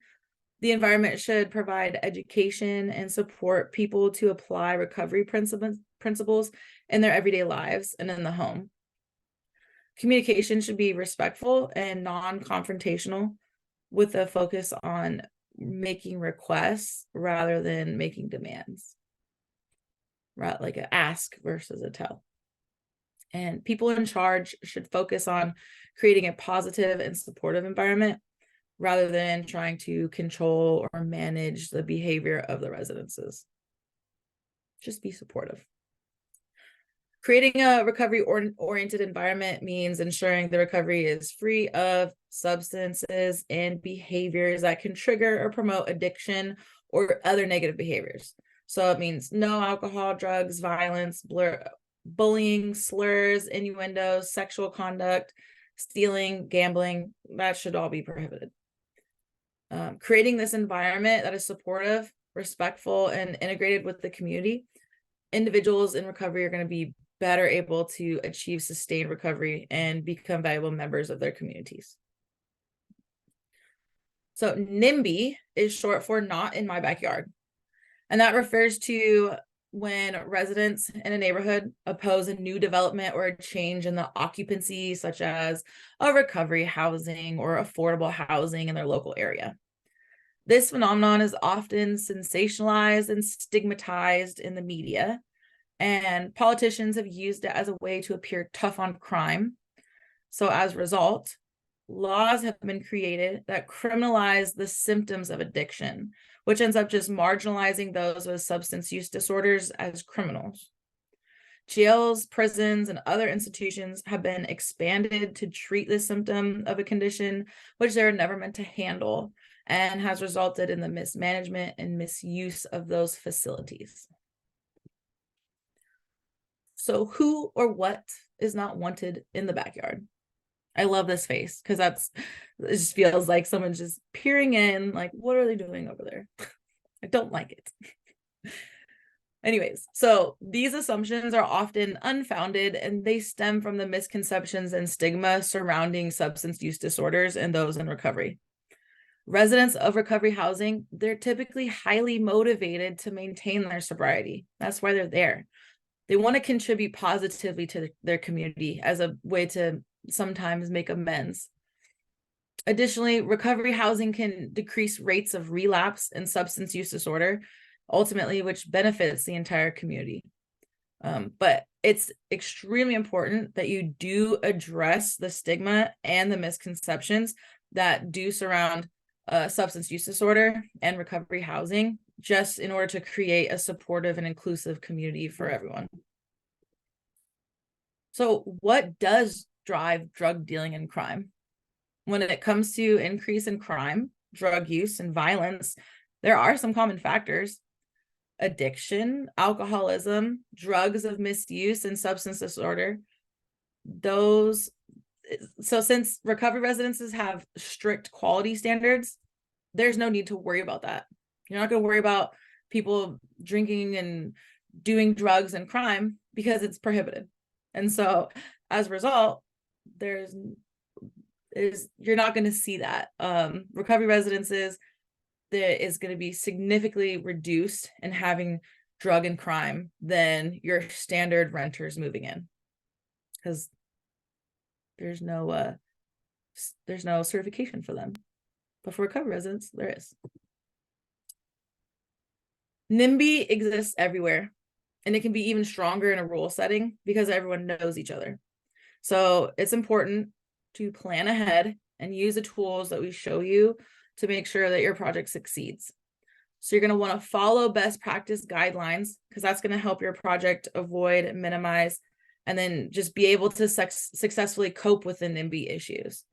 The environment should provide education and support people to apply recovery principles in their everyday lives and in the home. Communication should be respectful and non-confrontational, with a focus on making requests rather than making demands, right? Like an ask versus a tell. And people in charge should focus on creating a positive and supportive environment rather than trying to control or manage the behavior of the residences. Just be supportive. Creating a recovery-oriented environment means ensuring the recovery is free of substances and behaviors that can trigger or promote addiction or other negative behaviors. So it means no alcohol, drugs, violence, bullying, slurs, innuendos, sexual conduct, stealing, gambling. That should all be prohibited. Creating this environment that is supportive, respectful, and integrated with the community, individuals in recovery are going to be better able to achieve sustained recovery and become valuable members of their communities. So NIMBY is short for not in my backyard. And that refers to when residents in a neighborhood oppose a new development or a change in the occupancy, such as a recovery housing or affordable housing in their local area. This phenomenon is often sensationalized and stigmatized in the media, and politicians have used it as a way to appear tough on crime. So as a result, laws have been created that criminalize the symptoms of addiction, which ends up just marginalizing those with substance use disorders as criminals. Jails, prisons, and other institutions have been expanded to treat the symptom of a condition which they were never meant to handle. and has resulted in the mismanagement and misuse of those facilities. So who or what is not wanted in the backyard? I love this face because it just feels like someone's just peering in, like, what are they doing over there? I don't like it. Anyways, so these assumptions are often unfounded and they stem from the misconceptions and stigma surrounding substance use disorders and those in recovery. Residents of recovery housing, they're typically highly motivated to maintain their sobriety. That's why they're there. They want to contribute positively to their community as a way to sometimes make amends. Additionally, recovery housing can decrease rates of relapse and substance use disorder, ultimately, which benefits the entire community. But it's extremely important that you do address the stigma and the misconceptions that do surround substance use disorder and recovery housing, just in order to create a supportive and inclusive community for everyone. So what does drive drug dealing and crime? When it comes to increase in crime, drug use, and violence, there are some common factors. Addiction, alcoholism, drugs of misuse, and substance disorder. So since recovery residences have strict quality standards, there's no need to worry about that. You're not going to worry about people drinking and doing drugs and crime because it's prohibited. And so as a result, you're not going to see that. Recovery residences, there is going to be significantly reduced in having drug and crime than your standard renters moving in, because there's no certification for them. But for recovery residents, there is. NIMBY exists everywhere, and it can be even stronger in a rural setting because everyone knows each other. So it's important to plan ahead and use the tools that we show you to make sure that your project succeeds. So you're going to want to follow best practice guidelines because that's going to help your project avoid, minimize, and then just be able to successfully cope with the NIMBY issues.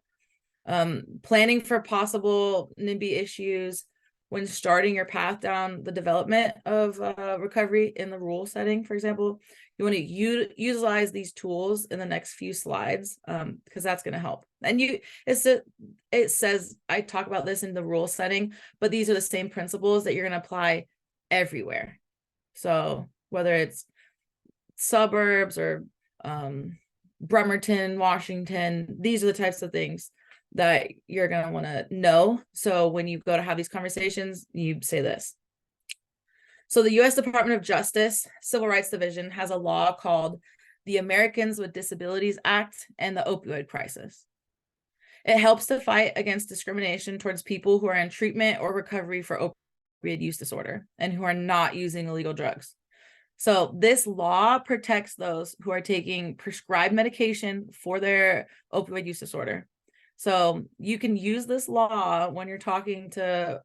Planning for possible NIMBY issues when starting your path down the development of recovery in the rural setting, for example, you want to utilize these tools in the next few slides because that's going to help. And it says, I talk about this in the rural setting, but these are the same principles that you're going to apply everywhere. So whether it's suburbs or Bremerton, Washington, these are the types of things that you're going to want to know. So when you go to have these conversations, you say this. So the U.S. Department of Justice Civil Rights Division has a law called the Americans with Disabilities Act and the Opioid Crisis. It helps to fight against discrimination towards people who are in treatment or recovery for opioid use disorder and who are not using illegal drugs. So this law protects those who are taking prescribed medication for their opioid use disorder. So you can use this law when you're talking to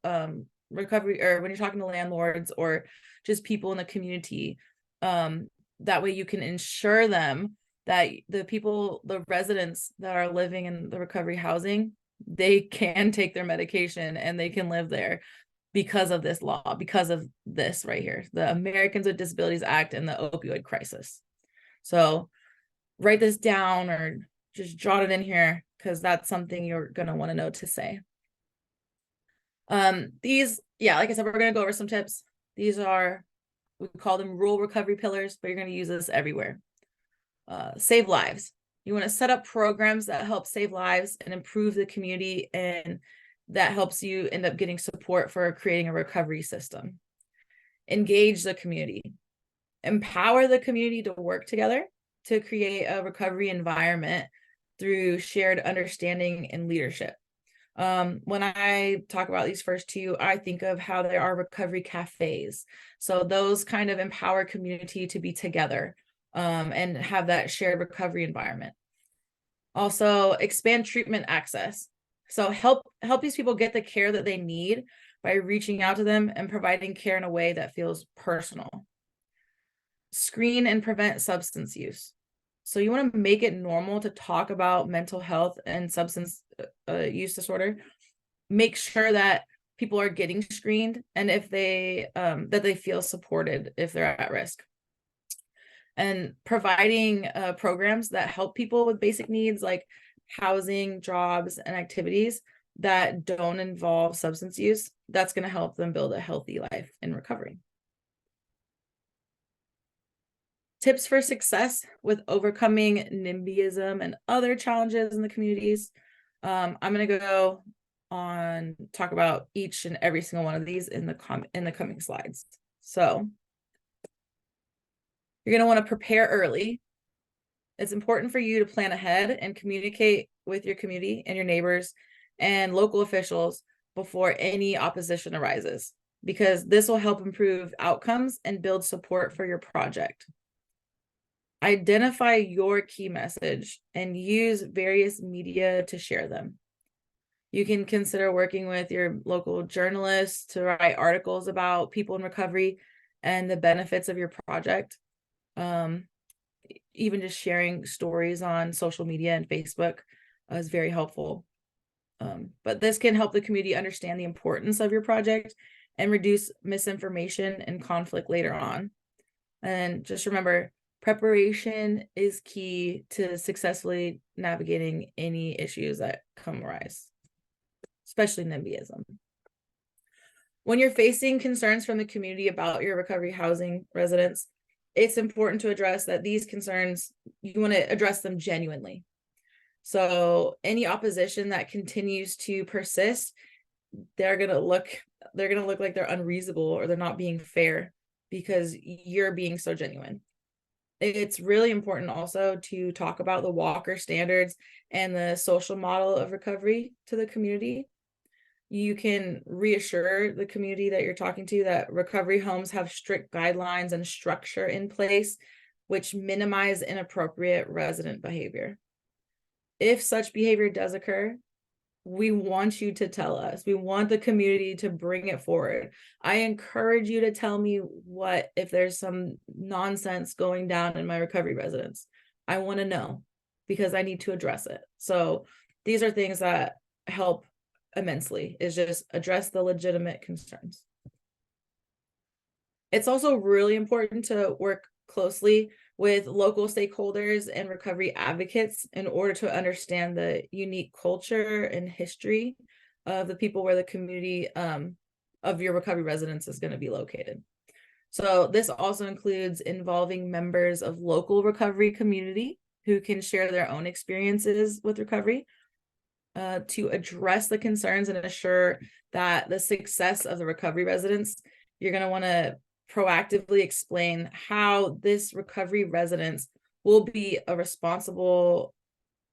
recovery, or when you're talking to landlords or just people in the community. That way you can ensure them that the residents that are living in the recovery housing, they can take their medication and they can live there because of this law, because of this right here, the Americans with Disabilities Act and the Opioid Crisis. So write this down or just jot it in here because that's something you're going to want to know to say. Like I said, we're going to go over some tips. These are, we call them rural recovery pillars, but you're going to use this everywhere. Save lives. You want to set up programs that help save lives and improve the community, and that helps you end up getting support for creating a recovery system. Engage the community. Empower the community to work together to create a recovery environment through shared understanding and leadership. When I talk about these first two, I think of how there are recovery cafes. So those kind of empower community to be together and have that shared recovery environment. Also, expand treatment access. So help these people get the care that they need by reaching out to them and providing care in a way that feels personal. Screen and prevent substance use. So you want to make it normal to talk about mental health and substance use disorder. Make sure that people are getting screened and if they that they feel supported if they're at risk. And providing programs that help people with basic needs like housing, jobs, and activities that don't involve substance use, that's going to help them build a healthy life in recovery. Tips for success with overcoming NIMBYism and other challenges in the communities. I'm going to go on talk about each and every single one of these in the coming slides. So you're going to want to prepare early. It's important for you to plan ahead and communicate with your community and your neighbors and local officials before any opposition arises, because this will help improve outcomes and build support for your project. Identify your key message and use various media to share them. You can consider working with your local journalists to write articles about people in recovery and the benefits of your project. Even just sharing stories on social media and Facebook is very helpful. But this can help the community understand the importance of your project and reduce misinformation and conflict later on. And just remember, preparation is key to successfully navigating any issues that arise, especially NIMBYism. When you're facing concerns from the community about your recovery housing residents, it's important to address that these concerns, you want to address them genuinely. So any opposition that continues to persist, they're going to look like they're unreasonable or they're not being fair because you're being so genuine. It's really important also to talk about the Walker standards and the social model of recovery to the community. You can reassure the community that you're talking to that recovery homes have strict guidelines and structure in place, which minimize inappropriate resident behavior. If such behavior does occur, we want you to tell us. We want the community to bring it forward. I encourage you to tell me if there's some nonsense going down in my recovery residence. I want to know because I need to address it. So these are things that help immensely, is just address the legitimate concerns. It's also really important to work closely with local stakeholders and recovery advocates in order to understand the unique culture and history of the people where the community of your recovery residence is going to be located. So this also includes involving members of local recovery community who can share their own experiences with recovery to address the concerns and assure that the success of the recovery residents. You're going to want to proactively explain how this recovery residence will be a responsible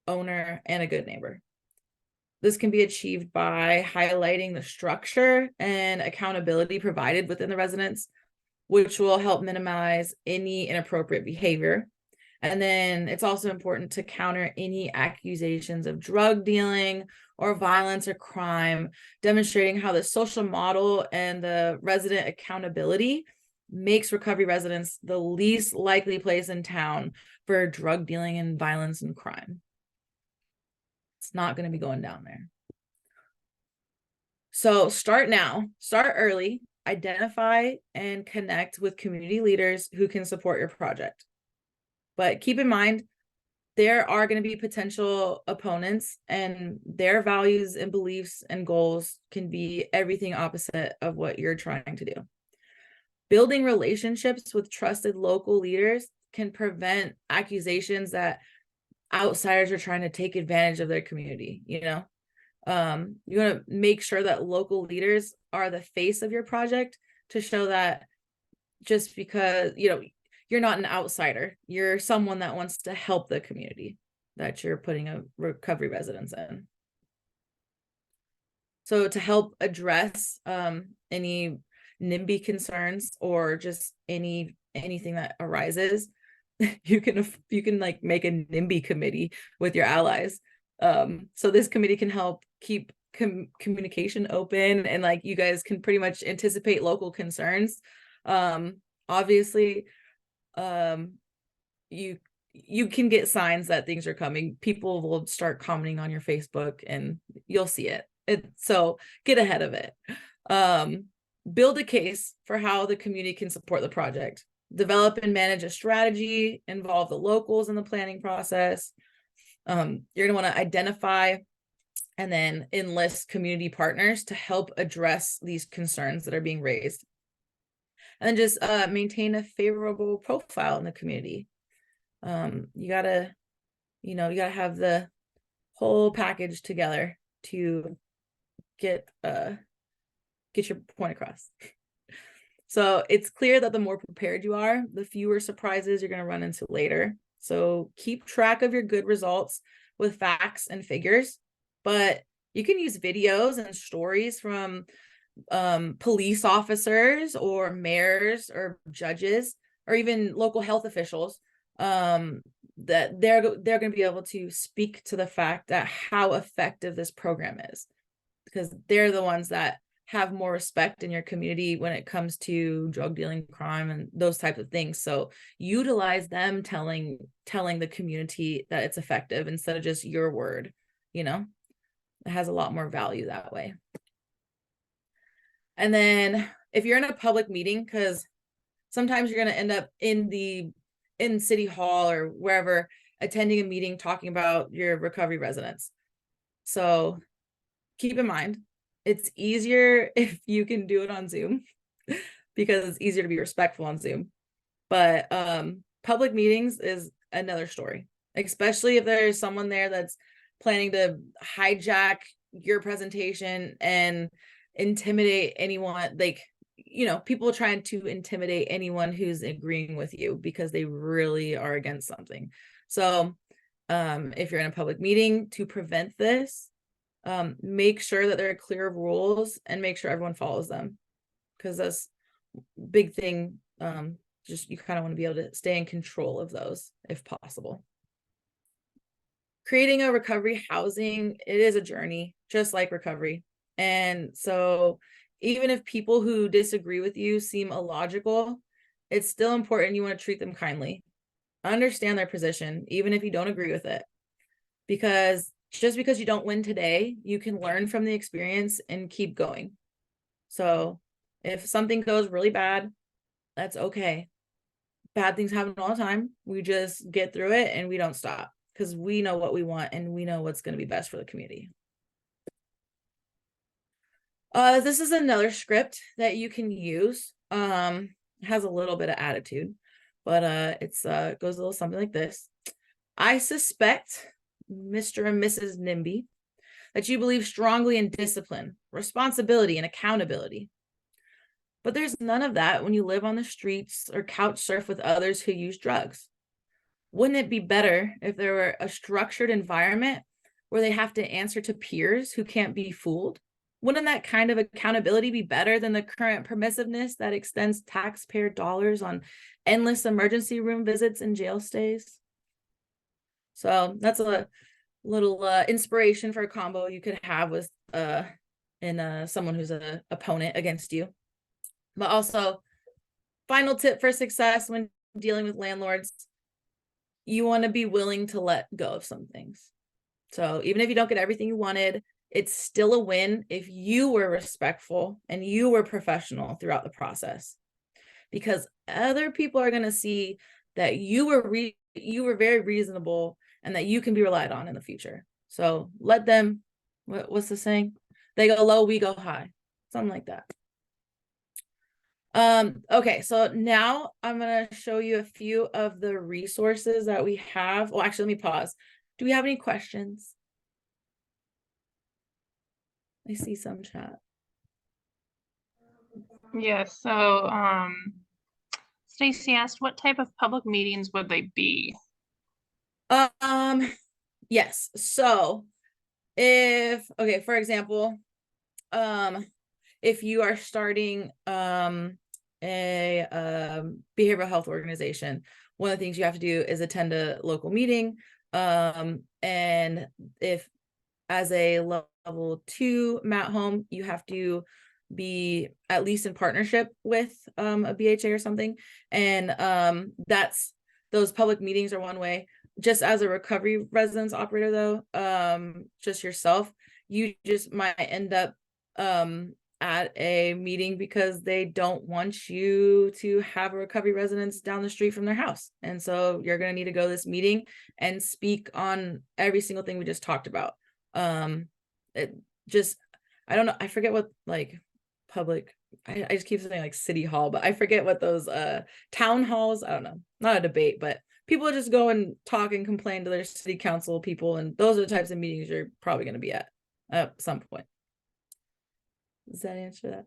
owner and a good neighbor. This can be achieved by highlighting the structure and accountability provided within the residence, which will help minimize any inappropriate behavior. And then it's also important to counter any accusations of drug dealing or violence or crime, demonstrating how the social model and the resident accountability makes recovery residents the least likely place in town for drug dealing and violence and crime. It's not going to be going down there. So start now, start early, identify and connect with community leaders who can support your project. But keep in mind, there are going to be potential opponents and their values and beliefs and goals can be everything opposite of what you're trying to do. Building relationships with trusted local leaders can prevent accusations that outsiders are trying to take advantage of their community. You want to make sure that local leaders are the face of your project to show that just because, you're not an outsider, you're someone that wants to help the community that you're putting a recovery residence in. So to help address any NIMBY concerns or just anything that arises, you can like make a NIMBY committee with your allies. So this committee can help keep communication open and like you guys can pretty much anticipate local concerns. Obviously, you can get signs that things are coming. People will start commenting on your Facebook and you'll see it. So get ahead of it. Build a case for how the community can support the project. Develop and manage a strategy, involve the locals in the planning process. You're going to want to identify and then enlist community partners to help address these concerns that are being raised. And then just maintain a favorable profile in the community. You gotta have the whole package together to get your point across. So it's clear that the more prepared you are, the fewer surprises you're going to run into later. So keep track of your good results with facts and figures, but you can use videos and stories from police officers or mayors or judges or even local health officials, that they're going to be able to speak to the fact that how effective this program is, because they're the ones that have more respect in your community when it comes to drug dealing, crime, and those types of things. So utilize them telling the community that it's effective instead of just your word. It has a lot more value that way. And then if you're in a public meeting, because sometimes you're going to end up in City Hall or wherever, attending a meeting talking about your recovery residents. So keep in mind, it's easier if you can do it on Zoom because it's easier to be respectful on Zoom. But public meetings is another story, especially if there's someone there that's planning to hijack your presentation and intimidate anyone. People trying to intimidate anyone who's agreeing with you because they really are against something. So if you're in a public meeting, to prevent this, make sure that there are clear rules and make sure everyone follows them, because that's a big thing. Just you kind of want to be able to stay in control of those if possible. Creating a recovery housing, it is a journey, just like recovery. And so even if people who disagree with you seem illogical, it's still important you want to treat them kindly. Understand their position, even if you don't agree with it. Because just because you don't win today, you can learn from the experience and keep going. So if something goes really bad, that's okay. Bad things happen all the time. We just get through it and we don't stop, because we know what we want and we know what's going to be best for the community. This is another script that you can use. It has a little bit of attitude, but it's goes a little something like this. I suspect, Mr. and Mrs. NIMBY, that you believe strongly in discipline, responsibility, and accountability. But there's none of that when you live on the streets or couch surf with others who use drugs. Wouldn't it be better if there were a structured environment where they have to answer to peers who can't be fooled? Wouldn't that kind of accountability be better than the current permissiveness that extends taxpayer dollars on endless emergency room visits and jail stays? So that's a little inspiration for a combo you could have with someone who's an opponent against you. But also, final tip for success when dealing with landlords, you want to be willing to let go of some things. So even if you don't get everything you wanted, it's still a win if you were respectful and you were professional throughout the process, because other people are going to see that you were very reasonable and that you can be relied on in the future. So let them, what's the saying? They go low, we go high. Something like that. Okay, so now I'm going to show you a few of the resources that we have. Well, actually, let me pause. Do we have any questions? I see some chat. Yes, so Stacy asked, what type of public meetings would they be? Yes. So for example, if you are starting a behavioral health organization, one of the things you have to do is attend a local meeting. And if as a level 2 mat home, you have to be at least in partnership with a BHA or something. And those public meetings are one way. Just as a recovery residence operator though, just yourself, you just might end up at a meeting because they don't want you to have a recovery residence down the street from their house. And so you're going to need to go to this meeting and speak on every single thing we just talked about. It just, I don't know, I forget what like public, I just keep saying like city hall, but I forget what those town halls, I don't know, not a debate, but people just go and talk and complain to their city council people, and those are the types of meetings you're probably going to be at some point. Does that answer that?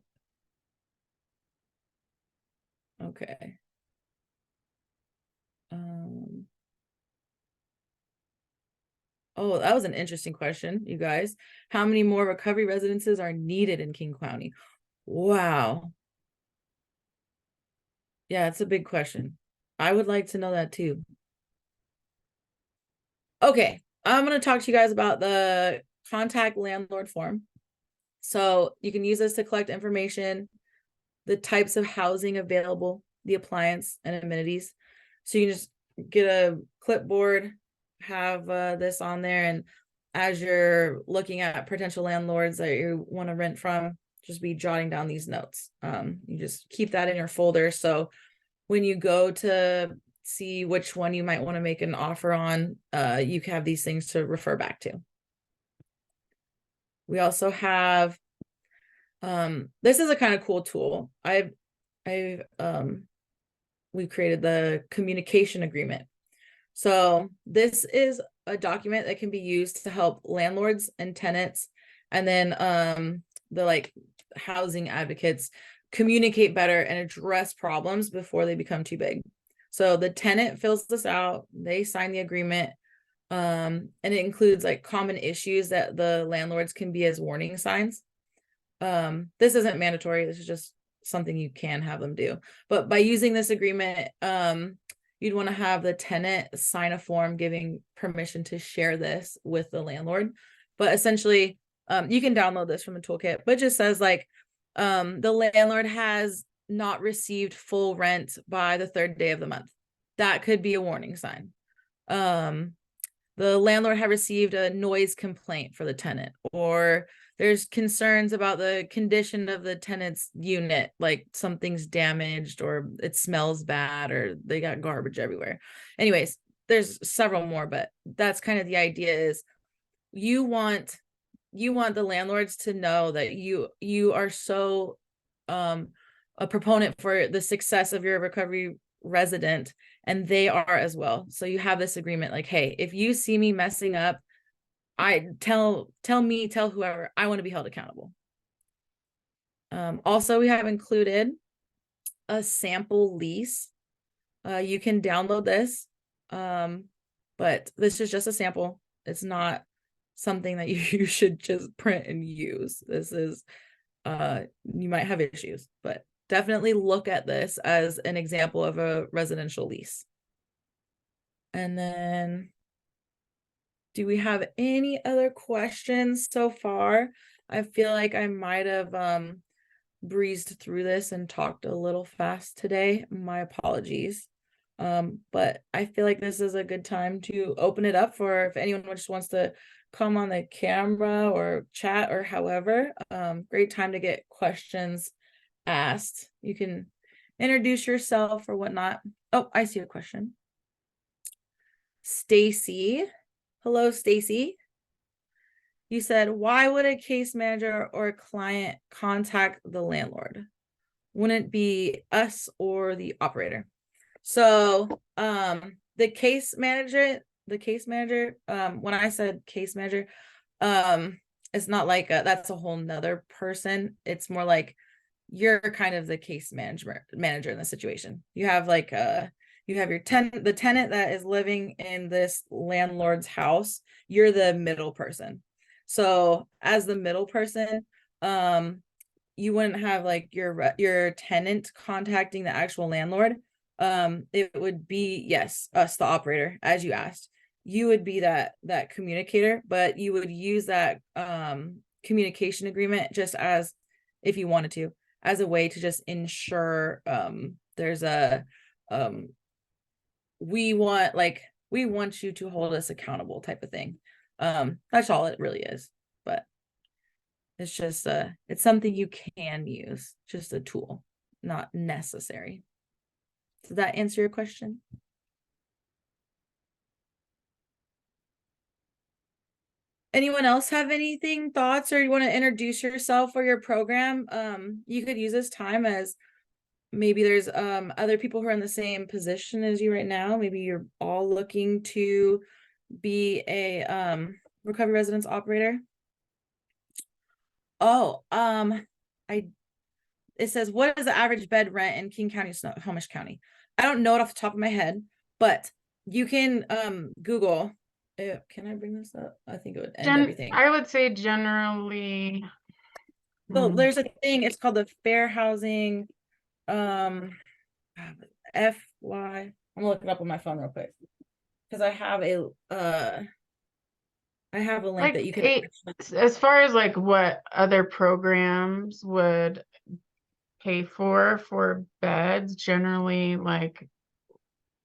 Okay. Oh, that was an interesting question, you guys. How many more recovery residences are needed in King County? Wow. Yeah, it's a big question. I would like to know that too. Okay, I'm going to talk to you guys about the contact landlord form. So you can use this to collect information, the types of housing available, the appliance and amenities. So you can just get a clipboard, have this on there, and as you're looking at potential landlords that you want to rent from, just be jotting down these notes. You just keep that in your folder. So when you go to see which one you might want to make an offer on, you can have these things to refer back to. We also have, this is a kind of cool tool. We created the communication agreement. So this is a document that can be used to help landlords and tenants, and then the like housing advocates communicate better and address problems before they become too big. So the tenant fills this out, they sign the agreement, and it includes like common issues that the landlords can be as warning signs. This isn't mandatory, this is just something you can have them do. But by using this agreement, you'd want to have the tenant sign a form giving permission to share this with the landlord. But essentially, you can download this from the toolkit, but it just says like, the landlord has not received full rent by the 3rd day of the month. That could be a warning sign. The landlord had received a noise complaint for the tenant, or there's concerns about the condition of the tenant's unit, like something's damaged or it smells bad or they got garbage everywhere. Anyways, there's several more, but that's kind of the idea is you want the landlords to know that you are so a proponent for the success of your recovery resident, and they are as well. So you have this agreement like, hey, if you see me messing up, I tell whoever, I want to be held accountable. Also, we have included a sample lease. You can download this, but this is just a sample. It's not something that you should just print and use. This is, you might have issues, but definitely look at this as an example of a residential lease. And then, do we have any other questions so far? I feel like I might have breezed through this and talked a little fast today. My apologies. But I feel like this is a good time to open it up for if anyone just wants to come on the camera or chat or however. Great time to get questions asked. You can introduce yourself or whatnot. Oh, I see a question. Stacy. Hello, Stacy. You said, why would a case manager or a client contact the landlord? Wouldn't it be us or the operator? So the case manager, when I said case manager, it's not like that's a whole nother person. It's more like you're kind of the case manager in the situation. You have like you have your the tenant that is living in this landlord's house. You're the middle person. So as the middle person, you wouldn't have like your tenant contacting the actual landlord. It would be, yes, us, the operator, as you asked. You would be that communicator, but you would use that communication agreement just as, if you wanted to, as a way to just ensure there's a we want you to hold us accountable type of thing. That's all it really is. But It's just it's something you can use, just a tool, not necessary. Does that answer your question? Anyone else have anything, thoughts, or you want to introduce yourself or your program? You could use this time as maybe there's other people who are in the same position as you right now. Maybe you're all looking to be a recovery residence operator. Oh, it says, what is the average bed rent in King County, Snohomish County? I don't know it off the top of my head, but you can Google. Can I bring this up? I think it would end everything. I would say generally. So there's a thing, it's called the Fair Housing FY. I'm gonna look it up on my phone real quick. Because I have a link Like that you can as far as like what other programs would pay for beds, generally like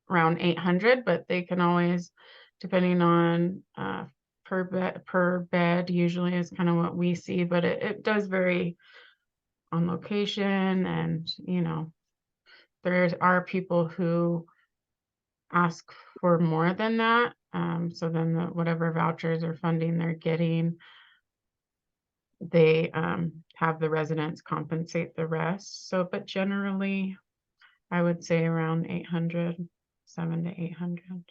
around 800, but they can always, depending on per bed usually is kind of what we see, but it does vary on location, and you know, there are people who ask for more than that. So then whatever vouchers or funding they're getting, they have the residents compensate the rest. So, but generally, I would say around 800, 700 to 800.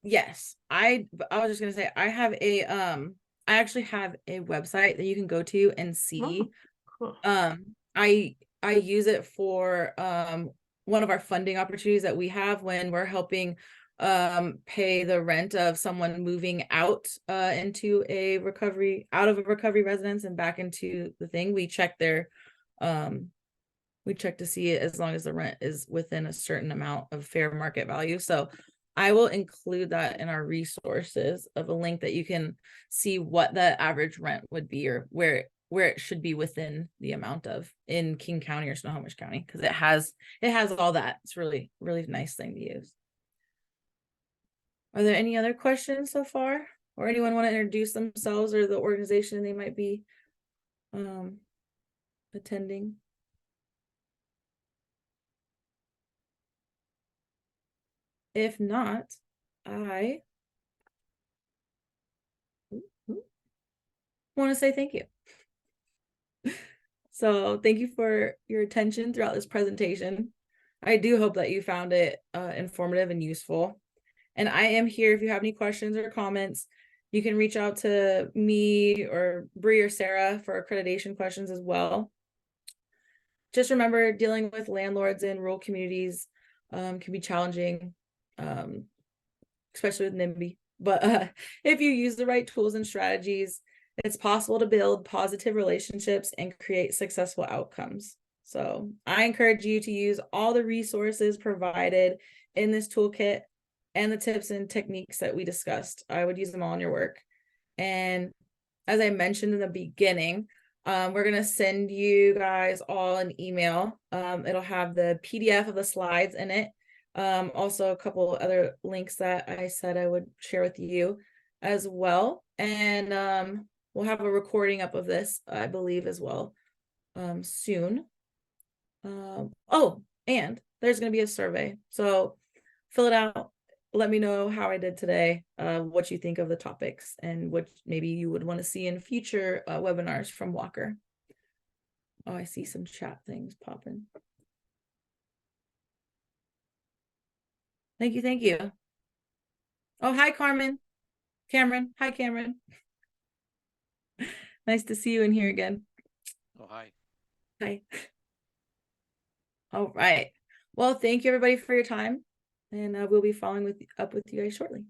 yes, I was just gonna say I actually have a website that you can go to and see. Oh, cool. I use it for one of our funding opportunities that we have when we're helping pay the rent of someone moving out into a recovery, out of a recovery residence and back into the thing. We check their we check to see it as long as the rent is within a certain amount of fair market value. So I will include that in our resources of a link that you can see what the average rent would be, or where it should be within the amount of in King County or Snohomish County, because it has all that. It's really, really nice thing to use. Are there any other questions so far? Or anyone want to introduce themselves or the organization they might be attending? If not, I want to say thank you. So thank you for your attention throughout this presentation. I do hope that you found it informative and useful. And I am here if you have any questions or comments. You can reach out to me or Bree or Sarah for accreditation questions as well. Just remember, dealing with landlords in rural communities can be challenging, especially with NIMBY. But if you use the right tools and strategies, it's possible to build positive relationships and create successful outcomes. So I encourage you to use all the resources provided in this toolkit and the tips and techniques that we discussed. I would use them all in your work. And as I mentioned in the beginning, we're going to send you guys all an email. It'll have the PDF of the slides in it. Also a couple other links that I said I would share with you as well. And we'll have a recording up of this, I believe, as well soon. Oh, and there's going to be a survey. So fill it out. Let me know how I did today, what you think of the topics, and what maybe you would want to see in future webinars from Walker. Oh, I see some chat things popping. Thank you. Thank you. Oh, hi, Cameron. Hi, Cameron. Nice to see you in here again. Oh, hi. Hi. All right. Well, thank you everybody for your time, and we'll be following up with you guys shortly.